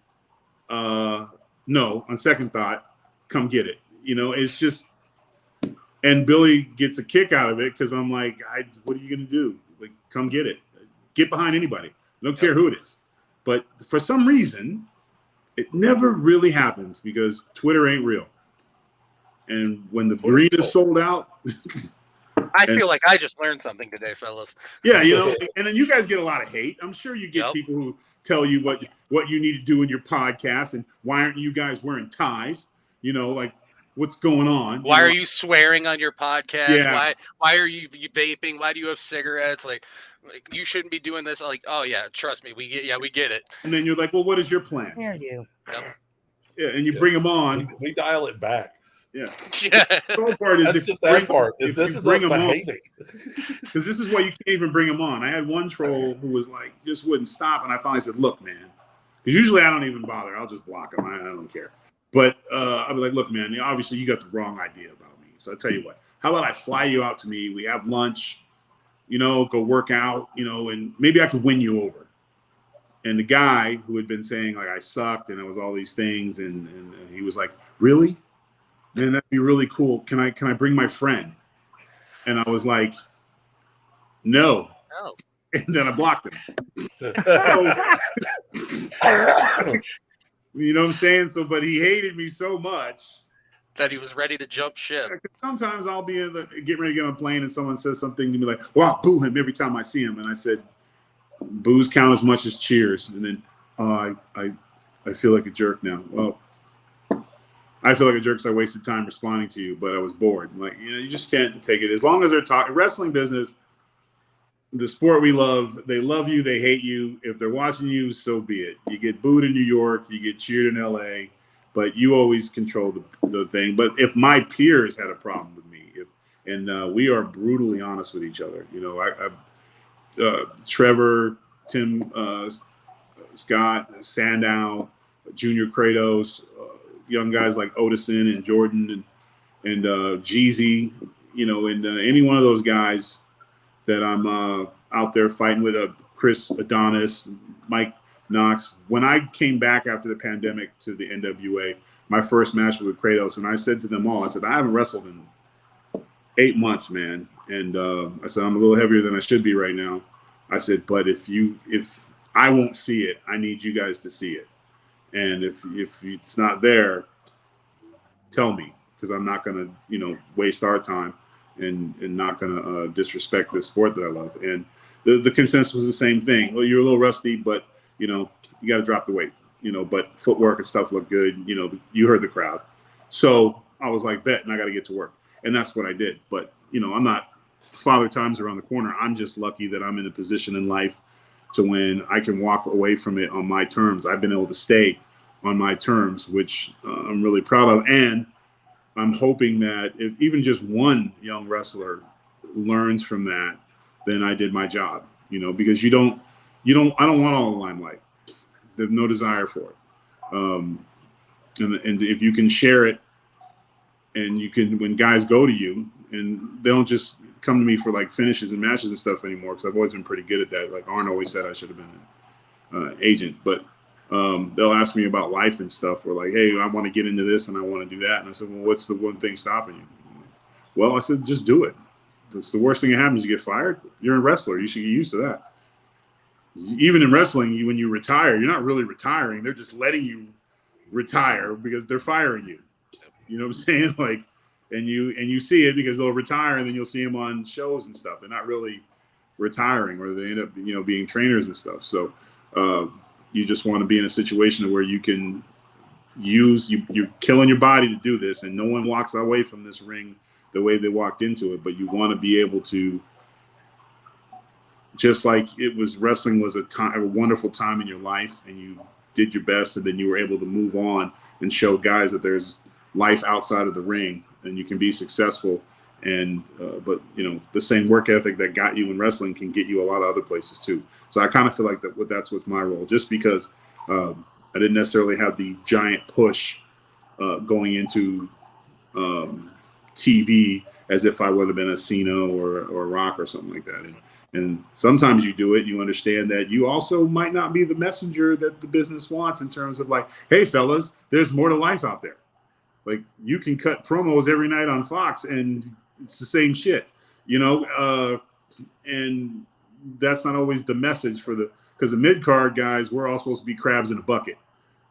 No, on second thought, come get it. It's just, and Billy gets a kick out of it because I'm like, what are you going to do? Like, come get it. Get behind anybody. I don't care who it is. But for some reason, it never really happens because Twitter ain't real. And when the arena's sold out,
I feel like I just learned something today, fellas.
Yeah, and then you guys get a lot of hate. I'm sure you get people who tell you what you need to do in your podcast and why aren't you guys wearing ties? Like what's going on?
Why are you swearing on your podcast?
Yeah.
Why are you vaping? Why do you have cigarettes? Like you shouldn't be doing this. Like, oh yeah, trust me, we get it.
And then you're like, well, what is your plan?
There you.
Yep.
Yeah, and you bring them on.
We dial it back.
Yeah. The whole part is
That's just that part. This is us behaving.
Because this is why you can't even bring them on. I had one troll who was like, just wouldn't stop. And I finally said, look, man, because usually I don't even bother. I'll just block them. I don't care. But I'll be like, look, man, obviously you got the wrong idea about me. So I'll tell you what, how about I fly you out to me? We have lunch, go work out, and maybe I could win you over. And the guy who had been saying like I sucked and I was all these things. And he was like, really? Man, that'd be really cool. Can I bring my friend? And I was like, no. And then I blocked him. You know what I'm saying? So, but he hated me so much
that he was ready to jump ship.
Sometimes I'll be getting ready to get on a plane and someone says something to me like, well, I'll boo him every time I see him. And I said, boos count as much as cheers. And then I feel like a jerk now. Well, I feel like a jerk because I wasted time responding to you, but I was bored. I'm like, you just can't take it. As long as they're talking wrestling business, the sport we love, they love you, they hate you. If they're watching you, so be it. You get booed in New York, you get cheered in LA, but you always control the thing. But if my peers had a problem with me, and we are brutally honest with each other, Trevor, Tim, Scott, Sandow, Junior Kratos, young guys like Otison and Jordan and Jeezy, and any one of those guys that I'm out there fighting with, Chris Adonis, Mike Knox. When I came back after the pandemic to the NWA, my first match was with Kratos, and I said to them all, I said, I haven't wrestled in 8 months, man. And I said, I'm a little heavier than I should be right now. I said, but if I won't see it, I need you guys to see it. And if it's not there, tell me, because I'm not going to, waste our time and not going to disrespect the sport that I love. And the consensus was the same thing. Well, you're a little rusty, but, you got to drop the weight, but footwork and stuff look good. You heard the crowd. So I was like, bet, and I got to get to work. And that's what I did. But, I'm not, father time's around the corner. I'm just lucky that I'm in a position in life to when I can walk away from it on my terms. I've been able to stay on my terms, which I'm really proud of. And I'm hoping that if even just one young wrestler learns from that, then I did my job, because I don't want all the limelight. There's no desire for it. And if you can share it and when guys go to you and they don't just come to me for like finishes and matches and stuff anymore, because I've always been pretty good at that. Like Arn always said I should have been an agent, but they'll ask me about life and stuff, or like, hey, I want to get into this and I want to do that. And I said, well, what's the one thing stopping you? Well, I said, just do it. That's the worst thing that happens. You get fired. You're a wrestler. You should get used to that. Even in wrestling, when you retire, you're not really retiring. They're just letting you retire because they're firing you. You know what I'm saying? Like, and you see it because they'll retire and then you'll see them on shows and stuff. They're not really retiring, or they end up, being trainers and stuff. So you just want to be in a situation where you can you're killing your body to do this, and no one walks away from this ring the way they walked into it. But you want to be able to, just like wrestling was a wonderful time in your life, and you did your best, and then you were able to move on and show guys that there's life outside of the ring and you can be successful And but the same work ethic that got you in wrestling can get you a lot of other places too. So I kind of feel like that's what's my role, just because I didn't necessarily have the giant push going into TV as if I would have been a Cena or Rock or something like that. And sometimes you do it, you understand that you also might not be the messenger that the business wants in terms of like, hey, fellas, there's more to life out there. Like, you can cut promos every night on Fox and it's the same shit, and that's not always the message because the mid-card guys, we're all supposed to be crabs in a bucket.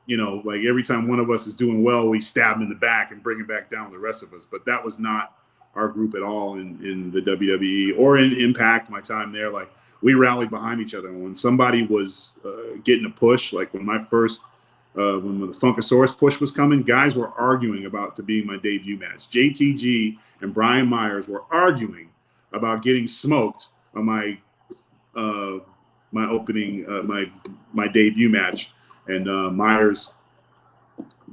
Like every time one of us is doing well, we stab him in the back and bring him back down with the rest of us. But that was not our group at all in the WWE or in Impact, my time there. Like, we rallied behind each other. When somebody was getting a push, like when my first when the Funkasaurus push was coming, guys were arguing about to be my debut match. JTG and Brian Myers were arguing about getting smoked on my opening my debut match, and Myers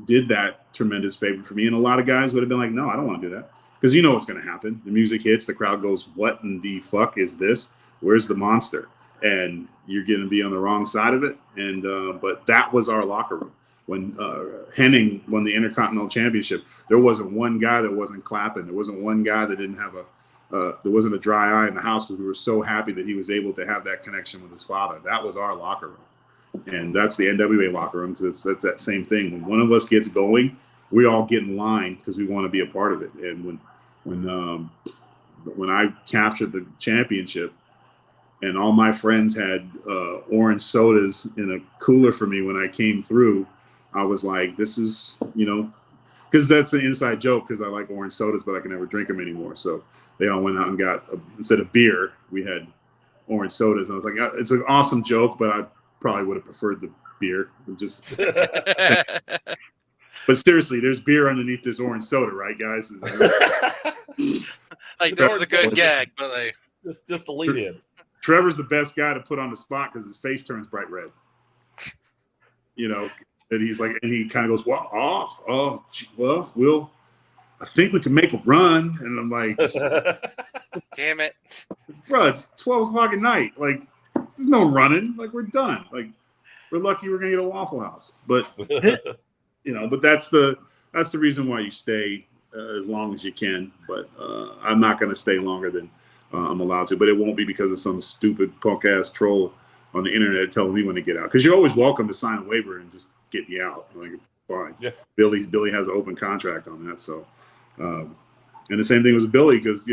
did that tremendous favor for me. And a lot of guys would have been like, "No, I don't want to do that," because what's going to happen. The music hits, the crowd goes, "What in the fuck is this? Where's the monster?" And you're going to be on the wrong side of it. And but that was our locker room. When Hennig won the Intercontinental Championship, there wasn't one guy that wasn't clapping. There wasn't one guy that didn't have there wasn't a dry eye in the house, because we were so happy that he was able to have that connection with his father. That was our locker room. And that's the NWA locker room, because that's that same thing. When one of us gets going, we all get in line because we want to be a part of it. And when I captured the championship, and all my friends had orange sodas in a cooler for me when I came through, I was like, this is, because that's an inside joke, because I like orange sodas, but I can never drink them anymore. So they all went out and got, instead of beer, we had orange sodas. And I was like, it's an awesome joke, but I probably would have preferred the beer. But seriously, there's beer underneath this orange soda, right, guys?
Like, this is a good gag, but like,
just a lead in.
Trevor's the best guy to put on the spot because his face turns bright red. And he's like, and he kind of goes, well, I think we can make a run. And I'm like,
damn it,
bro, it's 12 o'clock at night. Like, there's no running. Like, we're done. Like, we're lucky we're gonna get a Waffle House. But but that's the reason why you stay as long as you can. But I'm not gonna stay longer than I'm allowed to, but it won't be because of some stupid punk ass troll on the internet telling me when to get out. Because you're always welcome to sign a waiver and just get me out. Like, fine. Yeah. Billy has an open contract on that. So, and the same thing with Billy, because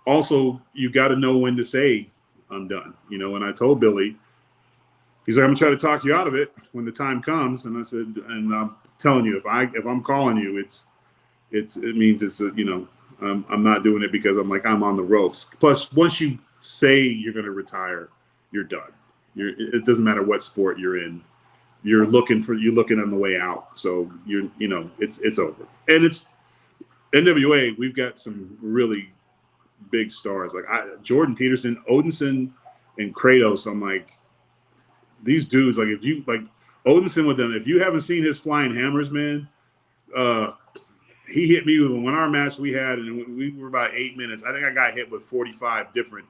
also you got to know when to say I'm done. When I told Billy, he's like, I'm gonna try to talk you out of it when the time comes. And I said, and I'm telling you, if I'm calling you, it means it's I'm not doing it because I'm on the ropes. Plus, once you say you're going to retire, you're done. It doesn't matter what sport you're in. You're looking on the way out. So it's over. And it's NWA. We've got some really big stars like Jordan Peterson, Odinson, and Kratos. I'm like, these dudes. Like, if you like Odinson with them, if you haven't seen his flying hammers, man. He hit me with a 1 hour match we had, and we were about 8 minutes. I think I got hit with 45 different.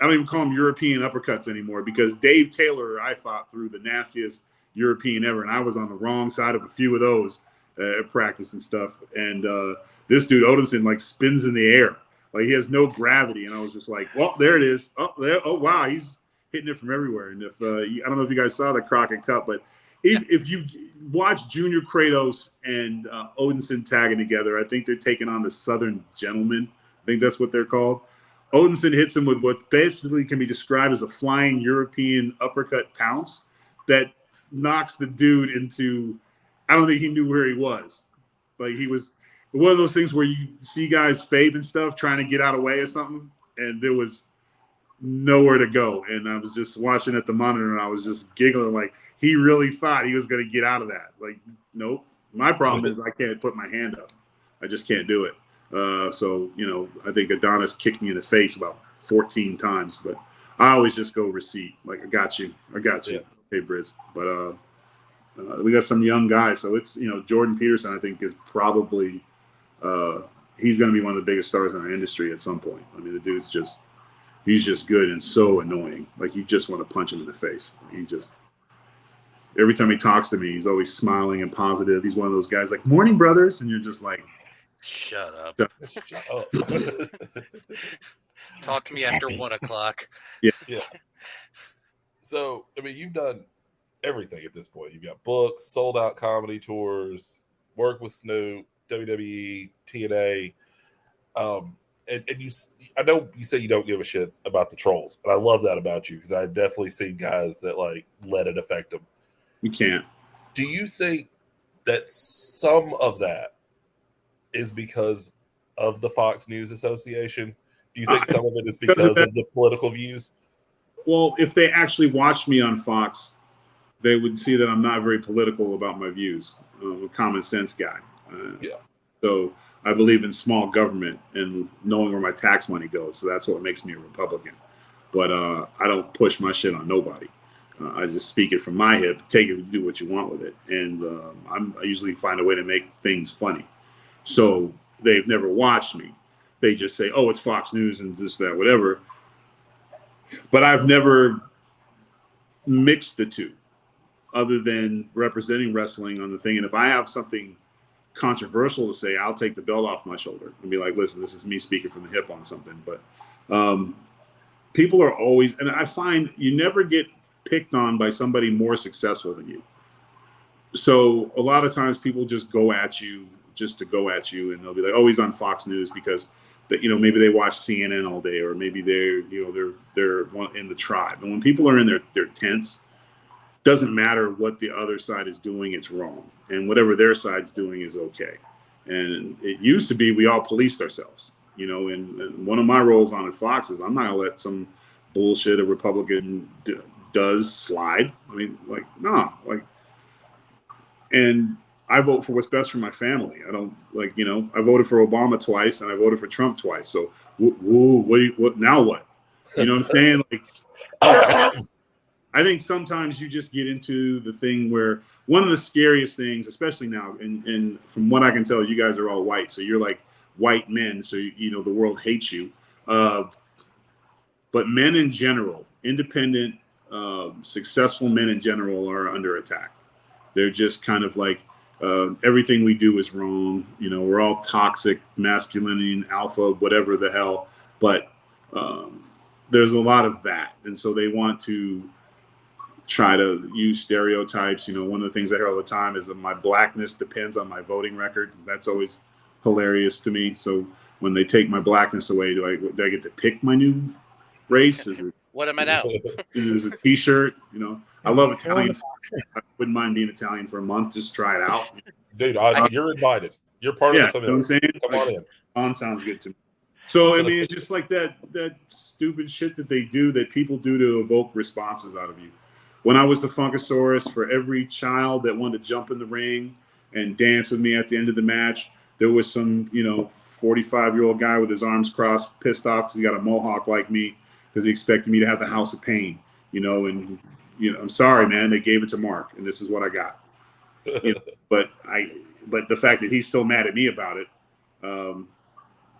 I don't even call them European uppercuts anymore, because Dave Taylor, I fought through the nastiest European ever, and I was on the wrong side of a few of those at practice and stuff. And this dude Odinson like spins in the air, like he has no gravity, and I was just like, well, there it is. Oh, there. Oh, wow, he's hitting it from everywhere. And if I don't know if you guys saw the Crockett Cup, but if you watch Junior Kratos and Odinson tagging together, I think they're taking on the Southern Gentlemen. I think that's what they're called. Odinson hits him with what basically can be described as a flying European uppercut pounce that knocks the dude into, I don't think he knew where he was. Like, he was one of those things where you see guys fade and stuff trying to get out of the way or something, and there was nowhere to go. And I was just watching at the monitor, and I was just giggling like, he really thought he was going to get out of that. Like, nope. My problem is I can't put my hand up. I just can't do it. So, I think Adonis kicked me in the face about 14 times, but I always just go receipt. Like, I got you. Yeah. Okay, Briz. But we got some young guys. So it's, Jordan Peterson, I think, is probably he's going to be one of the biggest stars in our industry at some point. I mean, the dude's he's just good and so annoying. Like, you just want to punch him in the face. Every time he talks to me, he's always smiling and positive. He's one of those guys like, morning, brothers. And you're just like,
shut up.
Shut up.
Talk to me after 1 o'clock.
Yeah. So, I mean, you've done everything at this point. You've got books, sold out comedy tours, work with Snoop, WWE, TNA. And I know you say you don't give a shit about the trolls, but I love that about you, because I definitely see guys that like let it affect them.
you can't.
Do you think that some of that is because of the Fox News Association? Do you think some of it is because of the political views?
Well, if they actually watched me on Fox, they would see that I'm not very political about my views. I'm a common sense guy. So I believe in small government and knowing where my tax money goes. So that's what makes me a Republican. But I don't push my shit on nobody. I just speak it from my hip, take it, do what you want with it. And I usually find a way to make things funny. So they've never watched me. They just say, oh, it's Fox News and this, that, whatever. But I've never mixed the two other than representing wrestling on the thing. And if I have something controversial to say, I'll take the belt off my shoulder and be like, listen, this is me speaking from the hip on something. But people are always, and I find you never get picked on by somebody more successful than you. So a lot of times people just go at you just to go at you, and they'll be like, oh, he's on Fox News because maybe they watch CNN all day, or maybe they're in the tribe. And when people are in their tents, doesn't matter what the other side is doing, it's wrong. And whatever their side's doing is okay. And it used to be we all policed ourselves, and one of my roles on Fox is I'm not gonna let some bullshit a Republican does slide. I mean, and I vote for what's best for my family. I don't I voted for Obama twice and I voted for Trump twice. So what now what? You know what I'm saying? I think sometimes you just get into the thing where one of the scariest things, especially now, and from what I can tell, you guys are all white. So you're like white men. So, the world hates you. But men in general, independent, successful men in general are under attack. They're just kind of like, everything we do is wrong. We're all toxic, masculine, alpha, whatever the hell. But there's a lot of that. And so they want to try to use stereotypes. One of the things I hear all the time is that my blackness depends on my voting record. That's always hilarious to me. So when they take my blackness away, do I get to pick my new race?
What am I now?
Is it a T-shirt? I love Italian. I wouldn't mind being Italian for a month. Just try it out.
Dude, you're invited. You're part of the family.
You know what I'm saying?
Come on in.
On sounds good to me. So, I mean, it's just like that stupid shit that they do, that people do to evoke responses out of you. When I was the Funkasaurus, for every child that wanted to jump in the ring and dance with me at the end of the match, there was some, 45-year-old guy with his arms crossed, pissed off because he got a mohawk like me, because he expected me to have the House of Pain, and I'm sorry, man, they gave it to Mark, and this is what I got. But the fact that he's still mad at me about it,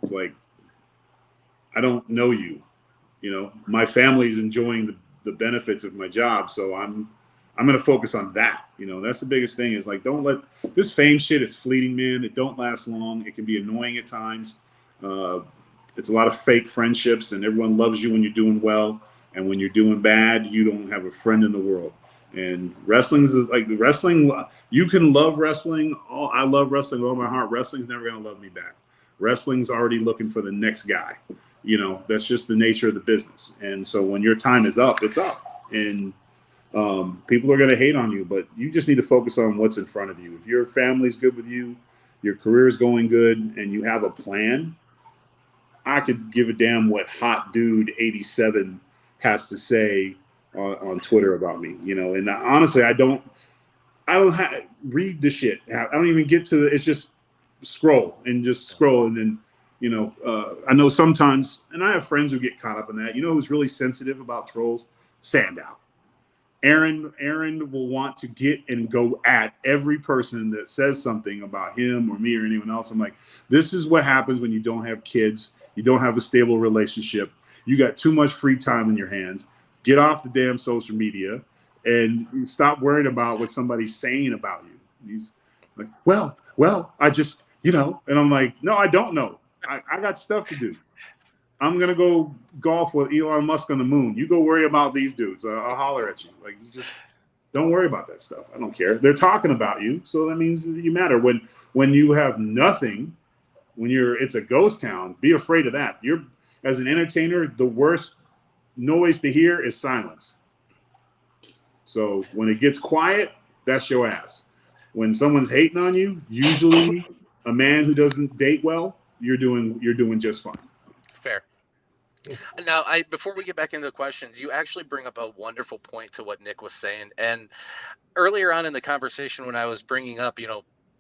it's like, I don't know you. My family's enjoying the benefits of my job, so I'm going to focus on that. That's the biggest thing, is like, don't let this fame shit is fleeting, man. It don't last long. It can be annoying at times. It's a lot of fake friendships, and everyone loves you when you're doing well, and when you're doing bad, you don't have a friend in the world. And wrestling is like wrestling. You can love wrestling. I love wrestling with all my heart. Wrestling's never going to love me back. Wrestling's already looking for the next guy. That's just the nature of the business. And so when your time is up, it's up. And people are going to hate on you, but you just need to focus on what's in front of you. If your family's good with you, your career is going good, and you have a plan, I could give a damn what Hot Dude 87 has to say on Twitter about me, And honestly, I don't read the shit. I don't even get to it's just scroll, and then. I know sometimes, and I have friends who get caught up in that. Who's really sensitive about trolls? Sandow. Aaron will want to get and go at every person that says something about him or me or anyone else. I'm like, this is what happens when you don't have kids. You don't have a stable relationship. You got too much free time in your hands. Get off the damn social media and stop worrying about what somebody's saying about you. He's like, well, I just, and I'm like, no, I don't know. I got stuff to do. I'm going to go golf with Elon Musk on the moon. You go worry about these dudes. I'll holler at you. Like, you just don't worry about that stuff. I don't care. They're talking about you, so that means that you matter. When you have nothing, it's a ghost town, be afraid of that. As an entertainer, the worst noise to hear is silence. So when it gets quiet, that's your ass. When someone's hating on you, usually a man who doesn't date well, you're doing just fine.
Fair. Now, before we get back into the questions, you actually bring up a wonderful point to what Nick was saying. And earlier on in the conversation, when I was bringing up,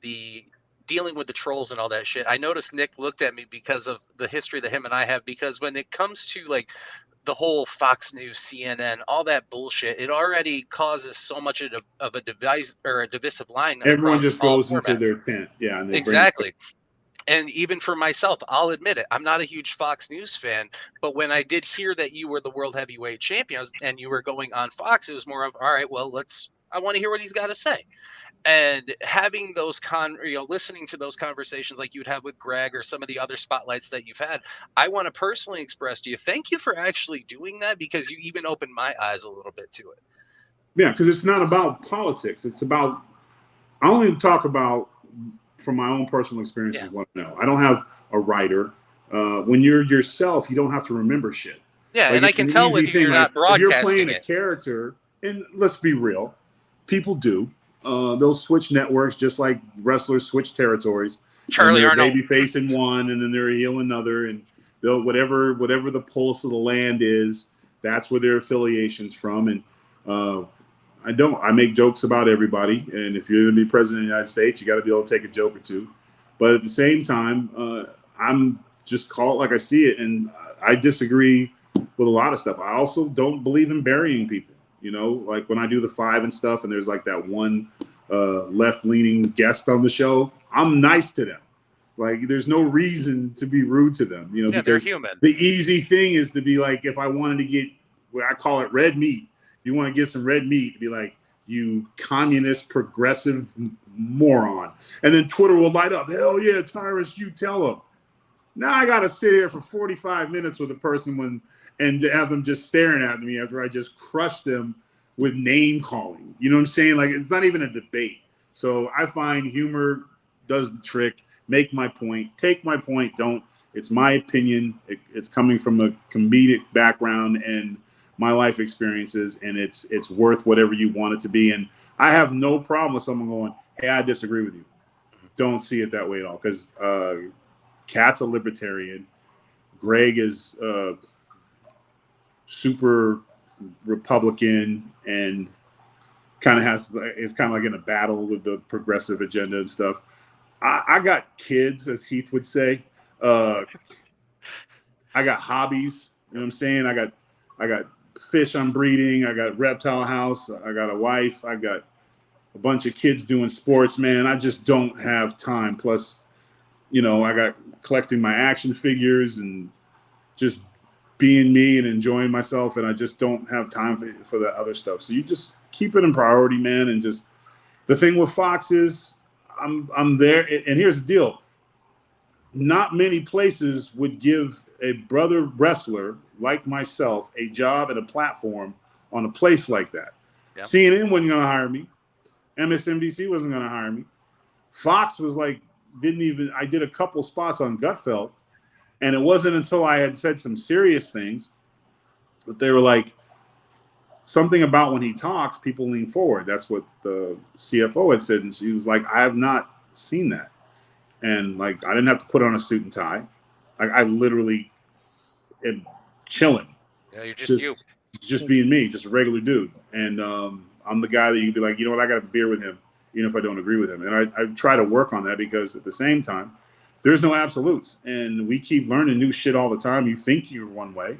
the dealing with the trolls and all that shit, I noticed Nick looked at me because of the history that him and I have. Because when it comes to like the whole Fox News, CNN, all that bullshit, it already causes so much of a device or a divisive line.
Everyone just goes
into
their tent. Yeah. And
exactly. And even for myself, I'll admit it, I'm not a huge Fox News fan, but when I did hear that you were the world heavyweight champion and you were going on Fox, it was more of, all right, well, I want to hear what he's got to say. And having those listening to those conversations like you'd have with Greg or some of the other spotlights that you've had, I want to personally express to you, thank you for actually doing that, because you even opened my eyes a little bit to it.
Yeah, because it's not about politics. It's about, I only talk about from my own personal experiences.
Yeah.
What I know. I don't have a writer. When you're yourself, you don't have to remember shit.
Yeah, like, and I can tell with you, you're not broadcasting.
If you're playing a character, and let's be real, people do. They'll switch networks just like wrestlers switch territories.
Charlie Arnold,
baby facing one, and then they're heel another, and they'll whatever the pulse of the land is. That's where their affiliation's from, and I make jokes about everybody, and if you're going to be president of the United States, you got to be able to take a joke or two. But at the same time, I'm just call it like I see it, and I disagree with a lot of stuff. I also don't believe in burying people. Like when I do the 5 and stuff, and there's like that one left-leaning guest on the show, I'm nice to them. Like there's no reason to be rude to them.
because they're human.
The easy thing is to be like, if I wanted to get, I call it red meat. You want to get some red meat, to be like, you communist progressive moron. And then Twitter will light up. Hell yeah, Tyrus, you tell them. Now I got to sit here for 45 minutes with a person and have them just staring at me after I just crush them with name calling. You know what I'm saying? Like, it's not even a debate. So I find humor does the trick. Make my point. Take my point. Don't. It's my opinion. It's coming from a comedic background and my life experiences, and it's worth whatever you want it to be. And I have no problem with someone going, hey, I disagree with you. Don't see it that way at all, because Kat's a libertarian. Greg is super Republican and is kind of like in a battle with the progressive agenda and stuff. I got kids, as Heath would say. I got hobbies. You know what I'm saying? I got fish I'm breeding. I got reptile house. I got a wife. I got a bunch of kids doing sports, man. I just don't have time. Plus, I got collecting my action figures and just being me and enjoying myself. And I just don't have time for that other stuff. So you just keep it in priority, man. And just the thing with Fox is I'm there. And here's the deal. Not many places would give a brother wrestler like myself a job and a platform on a place like that.
Yep.
CNN wasn't going to hire me. MSNBC wasn't going to hire me. Fox was like, I did a couple spots on Gutfeld, and it wasn't until I had said some serious things that they were like, something about when he talks, people lean forward. That's what the CFO had said. And she was like, I have not seen that. And like, I didn't have to put on a suit and tie. I literally am chilling.
Yeah, you're just you.
Just being me, just a regular dude. And I'm the guy that you can be like, you know what, I got a beer with him, even if I don't agree with him. And I try to work on that, because at the same time, there's no absolutes. And we keep learning new shit all the time. You think you're one way,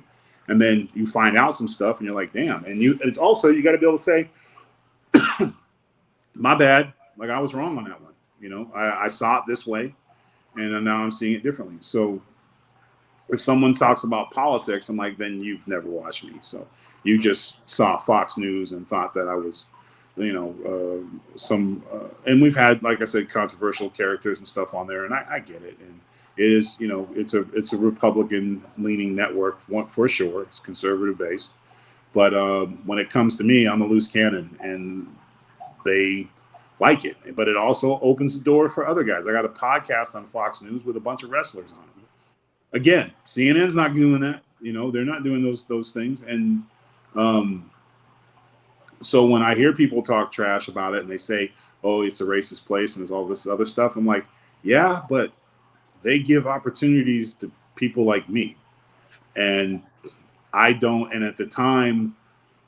And then you find out some stuff, and you're like, damn. And it's also, you got to be able to say, my bad. Like, I was wrong on that one. You know, I saw it this way, and now I'm seeing it differently. So if someone talks about politics, I'm like, then you've never watched me. So you just saw Fox News and thought that I was, you know, and we've had, like I said, controversial characters and stuff on there, and I get it. And it is, you know, it's a Republican leaning network for sure. It's conservative based, but when it comes to me, I'm a loose cannon, and they like it. But it also opens the door for other guys. I got a podcast on Fox News with a bunch of wrestlers on it. Again, CNN's not doing that. You know, they're not doing those things. And so when I hear people talk trash about it and they say, oh, it's a racist place and there's all this other stuff, I'm like, yeah, but they give opportunities to people like me. And I don't. And at the time,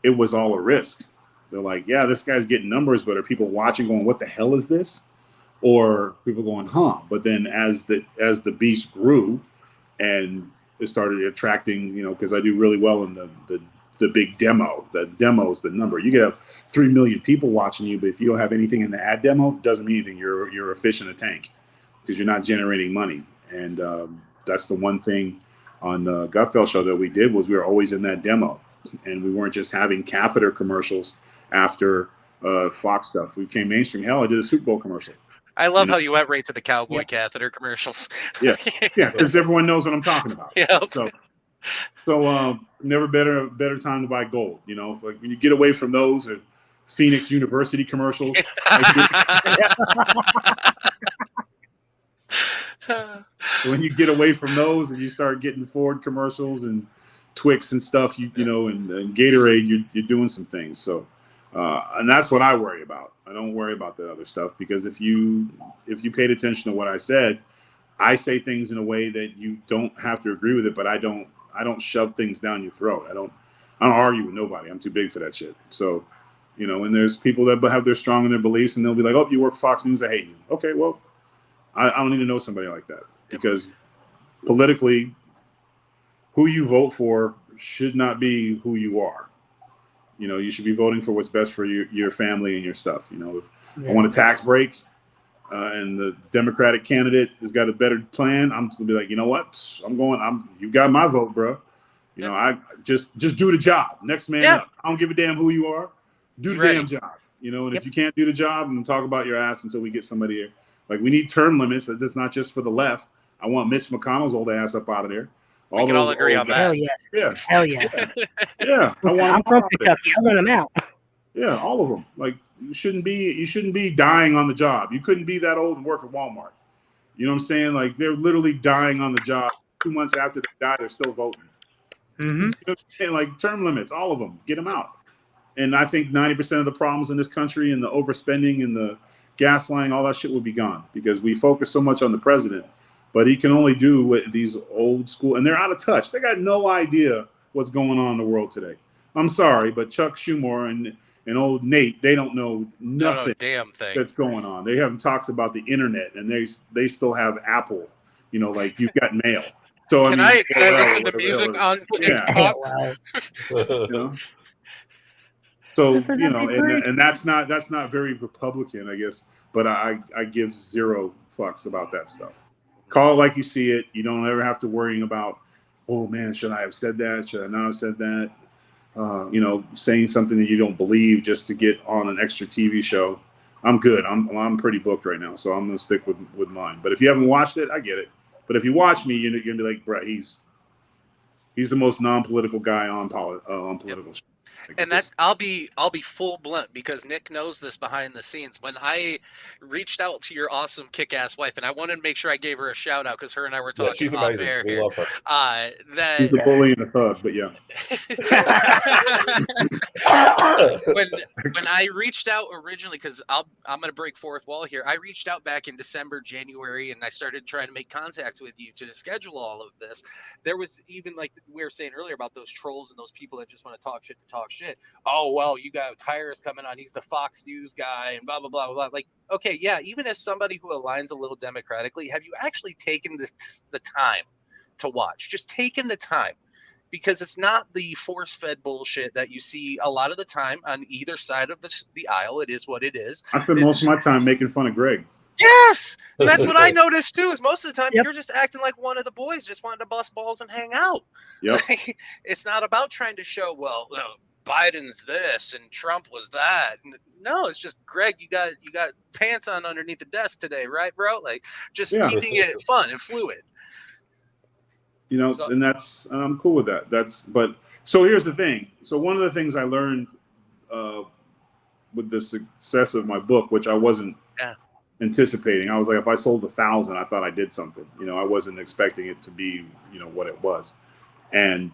it was all a risk. They're like, yeah, this guy's getting numbers, but are people watching going, what the hell is this? Or people going, huh? But then as the beast grew and it started attracting, you know, because I do really well in the big demo. The demo is the number. You could have 3 million people watching you, but if you don't have anything in the ad demo, it doesn't mean anything. You're a fish in a tank because you're not generating money. And that's the one thing on the Gutfeld show that we did was we were always in that demo. And we weren't just having catheter commercials after Fox stuff. We came mainstream. Hell, I did a Super Bowl commercial.
I love how you went right to the cowboy catheter commercials.
Yeah, because everyone knows what I'm talking about.
Yeah.
So never better time to buy gold. You know, like when you get away from those or Phoenix University commercials. When you get away from those and you start getting Ford commercials and Twix and stuff, you know, and Gatorade, you're doing some things. So, and that's what I worry about. I don't worry about the other stuff because if you paid attention to what I said, I say things in a way that you don't have to agree with it, but I don't shove things down your throat. I don't argue with nobody. I'm too big for that shit. So, you know, and there's people that have their strong in their beliefs and they'll be like, oh, you work for Fox News, I hate you. Okay, well, I don't need to know somebody like that because politically, who you vote for should not be who you are. You know, you should be voting for what's best for your family and your stuff. You know, if I want a tax break and the Democratic candidate has got a better plan, I'm just gonna be like, you know what? You got my vote, bro. You know, I just do the job. Next man up. I don't give a damn who you are. Do the damn job. You know, and if you can't do the job, I'm gonna talk about your ass until we get somebody here. Like we need term limits. That's not just for the left. I want Mitch McConnell's old ass up out of there.
We can all agree on that.
Hell yes.
Yeah.
Hell yes.
Yeah.
I'm from Kentucky. I want them out.
Yeah, all of them. Like you shouldn't be dying on the job. You couldn't be that old and work at Walmart. You know what I'm saying? Like they're literally dying on the job. 2 months after they die, they're still voting.
Mm-hmm.
You know what I'm saying? Like term limits, all of them, get them out. And I think 90% of the problems in this country and the overspending and the gaslighting, all that shit will be gone because we focus so much on the president. But he can only do what these old school, and they're out of touch. They got no idea what's going on in the world today. I'm sorry, but Chuck Schumer and old Nate, they don't know nothing
damn thing
that's going on. They haven't talks about the internet, and they still have Apple, you know, like you've got mail. So
can I listen to music on TikTok?
You know? So you know, and that's not very Republican, I guess. But I give zero fucks about that stuff. Call it like you see it. You don't ever have to worry about, oh man, should I have said that? Should I not have said that? You know, saying something that you don't believe just to get on an extra TV show. I'm good. I'm pretty booked right now, so I'm gonna stick with mine. But if you haven't watched it, I get it. But if you watch me, you're gonna be like, Brett, he's the most non-political guy on political. Show.
And that I'll be full blunt because Nick knows this behind the scenes. When I reached out to your awesome kick-ass wife, and I wanted to make sure I gave her a shout out because her and I were talking.
She's amazing. We love her.
She's the bully and the thug, but yeah.
when I reached out originally, because I'm going to break fourth wall here. I reached out back in December, January, and I started trying to make contact with you to schedule all of this. There was even like we were saying earlier about those trolls and those people that just want to talk shit. Oh, well, you got Tyrus coming on. He's the Fox News guy and blah, blah, blah, blah. Like, okay, yeah, even as somebody who aligns a little democratically, have you actually taken the time to watch? Just taken the time. because it's not the force-fed bullshit that you see a lot of the time on either side of the aisle. It is what it is.
I spend most of my time making fun of Greg.
Yes, and that's what I noticed too. Is most of the time
Yep.
you're just acting like one of the boys, just wanting to bust balls and hang out.
Yep.
Like, it's not about trying to show, well, Biden's this and Trump was that. No, it's just, Greg, you got pants on underneath the desk today, right, bro? Like, just keeping it fun and fluid.
You know, and I'm cool with that. So here's the thing. So one of the things I learned with the success of my book, which I wasn't anticipating, I was like, if I sold 1,000, I thought I did something. You know, I wasn't expecting it to be, you know, what it was. And,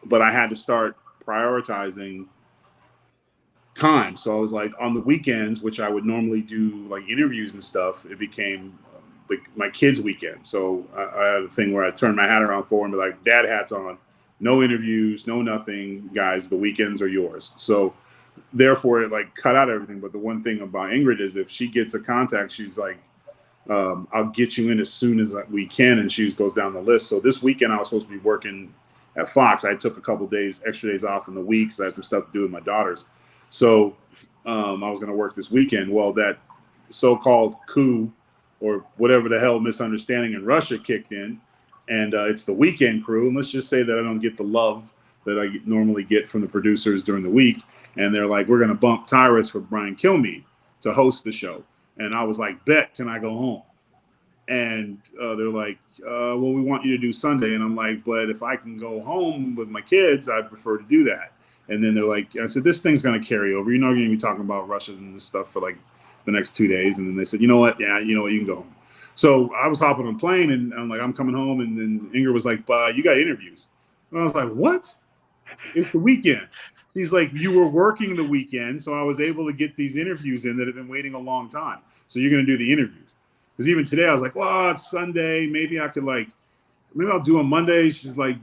but I had to start prioritizing time. So I was like, on the weekends, which I would normally do like interviews and stuff, it became my kids' weekend. So I had a thing where I turned my hat around for and be like, dad hat's on, no interviews, no nothing, guys, the weekends are yours. So therefore it like cut out everything. But the one thing about Ingrid is if she gets a contact, she's like, I'll get you in as soon as we can. And she goes down the list. So this weekend I was supposed to be working at Fox. I took a couple extra days off in the week because I had some stuff to do with my daughters. So I was going to work this weekend. Well, that so-called coup or whatever the hell misunderstanding in Russia kicked in, and it's the weekend crew. And let's just say that I don't get the love that I normally get from the producers during the week. And they're like, we're going to bump Tyrus for Brian Kilmeade to host the show. And I was like, bet, can I go home? And they're like, well, we want you to do Sunday. And I'm like, but if I can go home with my kids, I prefer to do that. And then they're like, I said, this thing's going to carry over. You're not going to be talking about Russia and this stuff for like the next 2 days. And then they said, you know what? Yeah, you know what? You can go home. So I was hopping on a plane and I'm like, I'm coming home. And then Ingrid was like, you got interviews. And I was like, what? It's the weekend. She's like, you were working the weekend. So I was able to get these interviews in that have been waiting a long time. So you're going to do the interviews. Because even today I was like, well, it's Sunday. Maybe I could maybe I'll do on Monday. She's like,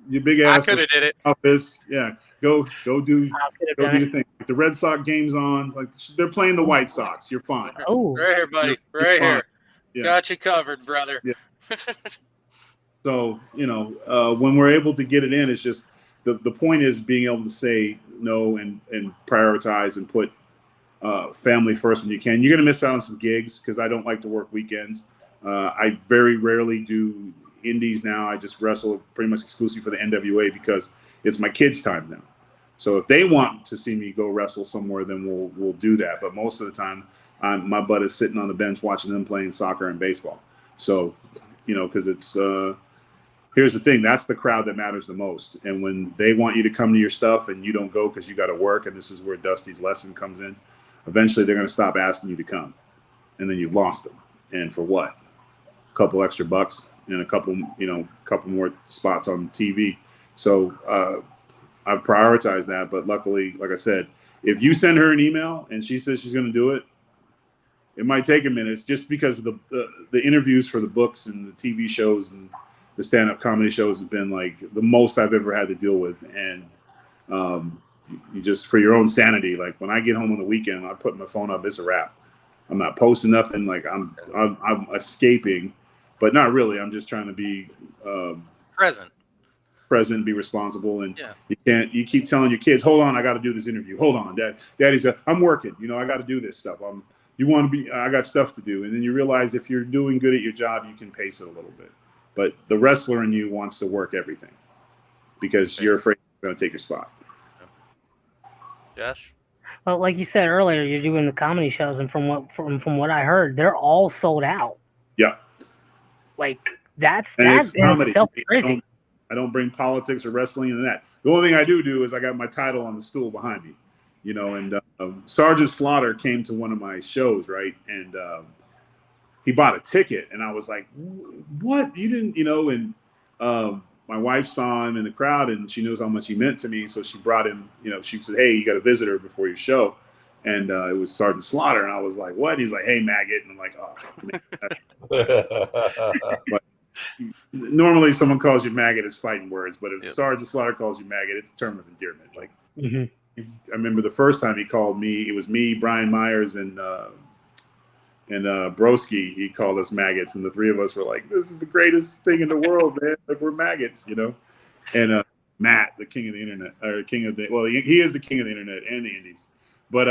your big ass.
I could have did it.
Office. Yeah. Go do your thing. Like the Red Sox game's on. Like they're playing the White Sox. You're fine.
Oh,
right here, buddy.
You're
right
fine.
here.
Yeah.
Got you covered, brother.
Yeah. So, you know, when we're able to get it in, it's just the point is being able to say no and prioritize and put family first when you can. You're going to miss out on some gigs because I don't like to work weekends. I very rarely do indies now. I just wrestle pretty much exclusively for the NWA because it's my kids' time now. So if they want to see me go wrestle somewhere, then we'll do that. But most of the time, my butt is sitting on the bench watching them playing soccer and baseball. So, you know, because it's here's the thing. That's the crowd that matters the most. And when they want you to come to your stuff and you don't go because you got to work, and this is where Dusty's lesson comes in, eventually they're going to stop asking you to come. And then you've lost them. And for what? A couple extra bucks and a couple more spots on TV. So I prioritize that. But luckily, like I said, if you send her an email and she says she's going to do it, it might take a minute. It's just because of the interviews for the books and the TV shows and the stand-up comedy shows have been like the most I've ever had to deal with. And you just, for your own sanity, like when I get home on the weekend, I put my phone up, it's a wrap. I'm not posting nothing. Like I'm escaping, but not really. I'm just trying to be present, be responsible. And you keep telling your kids, hold on, I got to do this interview. Hold on, daddy's I'm working, you know, I got to do this stuff. I got stuff to do. And then you realize if you're doing good at your job, you can pace it a little bit. But the wrestler in you wants to work everything because you're afraid you're going to take your spot.
Josh?
Well, like you said earlier, you're doing the comedy shows, and from what I heard, they're all sold out.
Yeah.
Like that's
and
that in
comedy.
itself is crazy.
I don't bring politics or wrestling into that. The only thing I do is I got my title on the stool behind me, you know. And Sergeant Slaughter came to one of my shows, right? And he bought a ticket, and I was like, "What? You didn't, you know?" And my wife saw him in the crowd, and she knows how much he meant to me, so she brought him. You know, she said, "Hey, you got a visitor before your show," and it was Sergeant Slaughter, and I was like, "What?" He's like, "Hey, maggot," and I'm like, "Oh." Man. But normally, someone calls you maggot as fighting words, but if Sergeant Slaughter calls you maggot, it's a term of endearment. Like, I remember the first time he called me, it was me, Brian Myers, and And Broski, he called us maggots, and the three of us were like, "This is the greatest thing in the world, man! Like we're maggots, you know." And Matt, the king of the internet, or king of the he is the king of the internet and the indies, but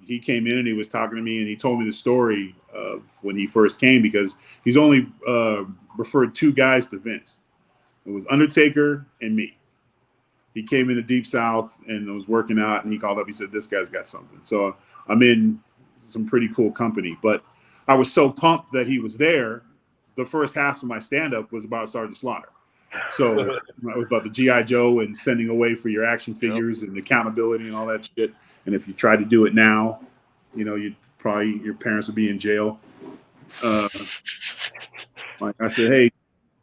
he came in and he was talking to me, and he told me the story of when he first came, because he's only referred two guys to Vince. It was Undertaker and me. He came in the Deep South and was working out, and he called up. He said, "This guy's got something." So I'm in some pretty cool company. But I was so pumped that he was there. The first half of my stand-up was about Sergeant Slaughter. So it was about the G.I. Joe and sending away for your action figures and accountability and all that shit. And if you tried to do it now, you know, your parents would be in jail. Like I said, hey,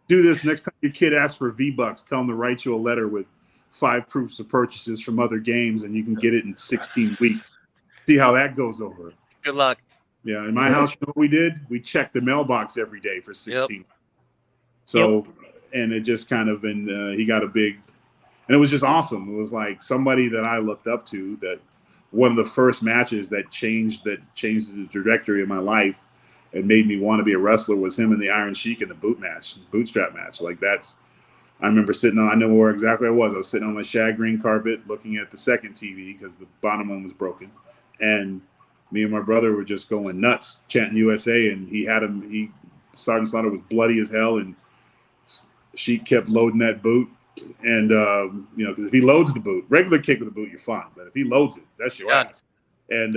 do this next time your kid asks for V-Bucks. Tell them to write you a letter with 5 proofs of purchases from other games, and you can get it in 16 weeks. See how that goes over.
Good luck.
Yeah, in my house, you know what we did? We checked the mailbox every day for 16. So, and it just kind of, and he got a big, and it was just awesome. It was like somebody that I looked up to, that one of the first matches that changed the trajectory of my life and made me want to be a wrestler was him and the Iron Sheik in the bootstrap match. Like I remember sitting on, I know where exactly I was. I was sitting on my shag green carpet looking at the second TV because the bottom one was broken. And me and my brother were just going nuts, chanting USA. And Sergeant Slaughter was bloody as hell. And Sheik kept loading that boot. And, you know, because if he loads the boot, regular kick with the boot, you're fine. But if he loads it, that's your ass. And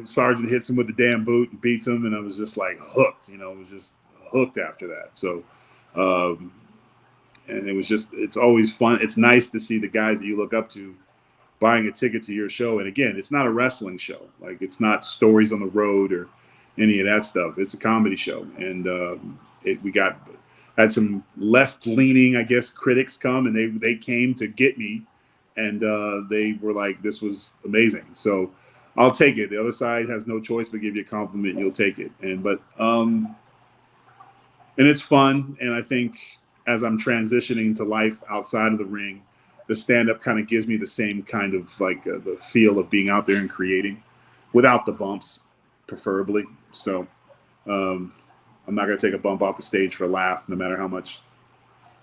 Sergeant hits him with the damn boot and beats him. And I was just like hooked, you know, it was just hooked after that. So, and it was just, it's always fun. It's nice to see the guys that you look up to buying a ticket to your show. And again, it's not a wrestling show. Like, it's not Stories on the Road or any of that stuff. It's a comedy show. And we had some left-leaning, I guess, critics come, and they came to get me, and they were like, this was amazing. So I'll take it. The other side has no choice but give you a compliment, and you'll take it. And it's fun. And I think as I'm transitioning to life outside of the ring, the stand-up kind of gives me the same kind of like the feel of being out there and creating without the bumps, preferably. So I'm not going to take a bump off the stage for a laugh, no matter how much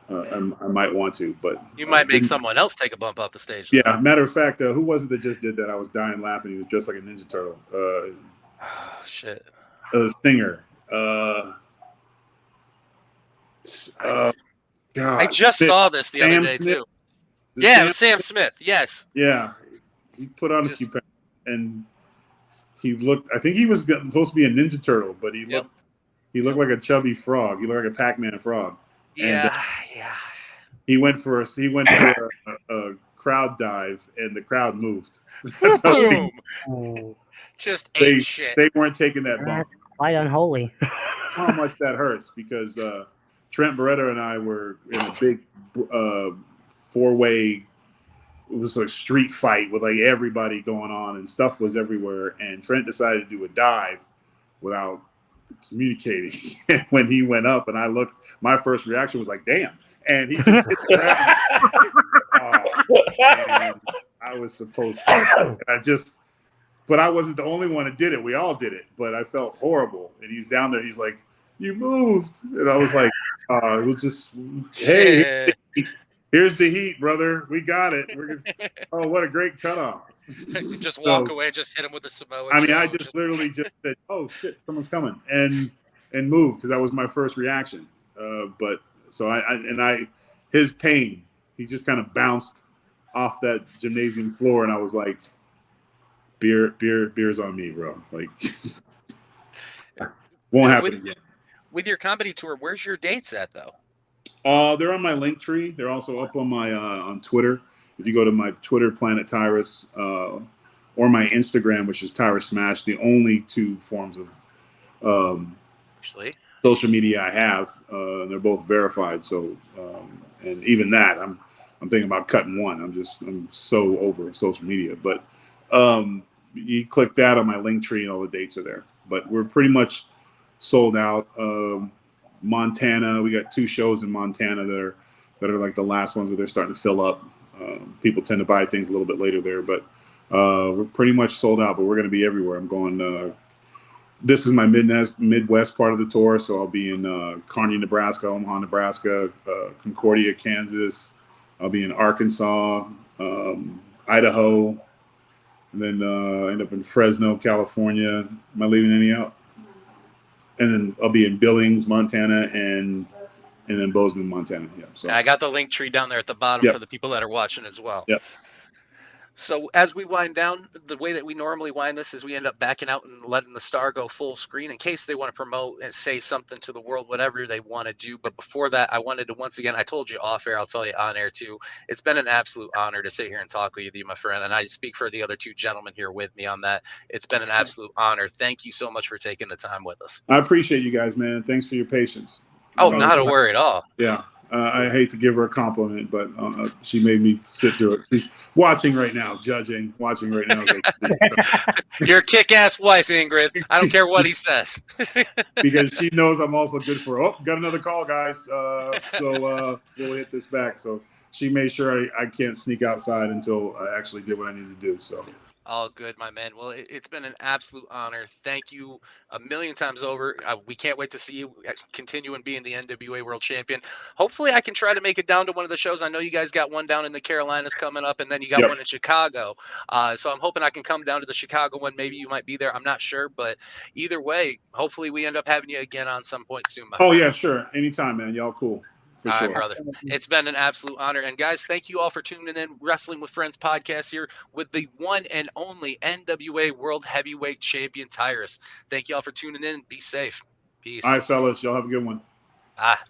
I might want to. But
you might make someone else take a bump off the stage.
Though. Yeah, matter of fact, who was it that just did that? I was dying laughing. He was dressed like a Ninja Turtle.
Shit.
Singer. God,
I just saw this the other day, too. Yeah, it was Sam Smith. Yes.
Yeah. He put on a few pounds, and he looked, I think he was supposed to be a Ninja Turtle, but he looked like a chubby frog. He looked like a Pac-Man frog.
Yeah,
and, He went for a crowd dive, and the crowd moved.
Boom! Just ate shit.
They weren't taking that bump.
That's quite unholy.
How much that hurts, because Trent Beretta and I were in a big four-way. It was like a street fight with like everybody going on, and stuff was everywhere. And Trent decided to do a dive without communicating. And when he went up, and I looked, my first reaction was like, "Damn!" And he just hit the ground. And I was supposed to. But I wasn't the only one that did it. We all did it, but I felt horrible. And he's down there. He's like, "You moved," and I was like, "It was just, hey." Here's the heat, brother. We got it. Oh, what a great cutoff.
Just walk away, just hit him with the Samoa.
I mean, I just literally just said, "Oh shit, someone's coming," and moved, because that was my first reaction. But so his pain, he just kind of bounced off that gymnasium floor, and I was like, beer's on me, bro. Like, won't happen again.
With your comedy tour, where's your dates at, though?
They're on my link tree. They're also up on my on Twitter. If you go to my Twitter, Planet Tyrus, or my Instagram, which is Tyrus Smash, the only two forms of social media I have. They're both verified. So, and even that, I'm thinking about cutting one. I'm so over social media. But you click that on my link tree, and all the dates are there. But we're pretty much sold out. Montana, we got 2 shows in Montana that are like the last ones where they're starting to fill up. People tend to buy things a little bit later there, but We're pretty much sold out, but we're going to be everywhere. I'm going. This is my Midwest part of the tour, so I'll be in Kearney, Nebraska, Omaha, Nebraska, Concordia, Kansas. I'll be in Arkansas, Idaho, and then end up in Fresno, California. Am I leaving any out? And then I'll be in Billings, Montana, and then Bozeman, Montana. Yeah. So
I got the link tree down there at the bottom
Yep.
for the people that are watching as well.
Yep.
So as we wind down, the way that we normally wind this is we end up backing out and letting the star go full screen in case they want to promote and say something to the world, whatever they want to do. But before that, I wanted to once again, I told you off air, I'll tell you on air too. It's been an absolute honor to sit here and talk with you, my friend. And I speak for the other two gentlemen here with me on that. It's been an absolute honor. Thank you so much for taking the time with us.
I appreciate you guys, man. Thanks for your patience.
Oh, not a worry at all.
Yeah. I hate to give her a compliment, but she made me sit through it. She's watching right now, watching right now.
You're a kick-ass wife, Ingrid. I don't care what he says.
Because she knows I'm also good for, got another call, guys. So we'll hit this back. So she made sure I can't sneak outside until I actually did what I needed to do. So.
All good, my man. Well, it's been an absolute honor. Thank you a million times over. We can't wait to see you continue and being the NWA World Champion. Hopefully, I can try to make it down to one of the shows. I know you guys got one down in the Carolinas coming up, and then you got one in Chicago. So I'm hoping I can come down to the Chicago one. Maybe you might be there. I'm not sure, but either way, hopefully we end up having you again on some point soon, my friend.
Yeah, sure. Anytime, man. Y'all cool.
All right, brother. It's been an absolute honor. And guys, thank you all for tuning in. Wrestling with Friends podcast here with the one and only NWA World Heavyweight Champion Tyrus. Thank you all for tuning in. Be safe. Peace.
All right, fellas. Y'all have a good one.
Ah.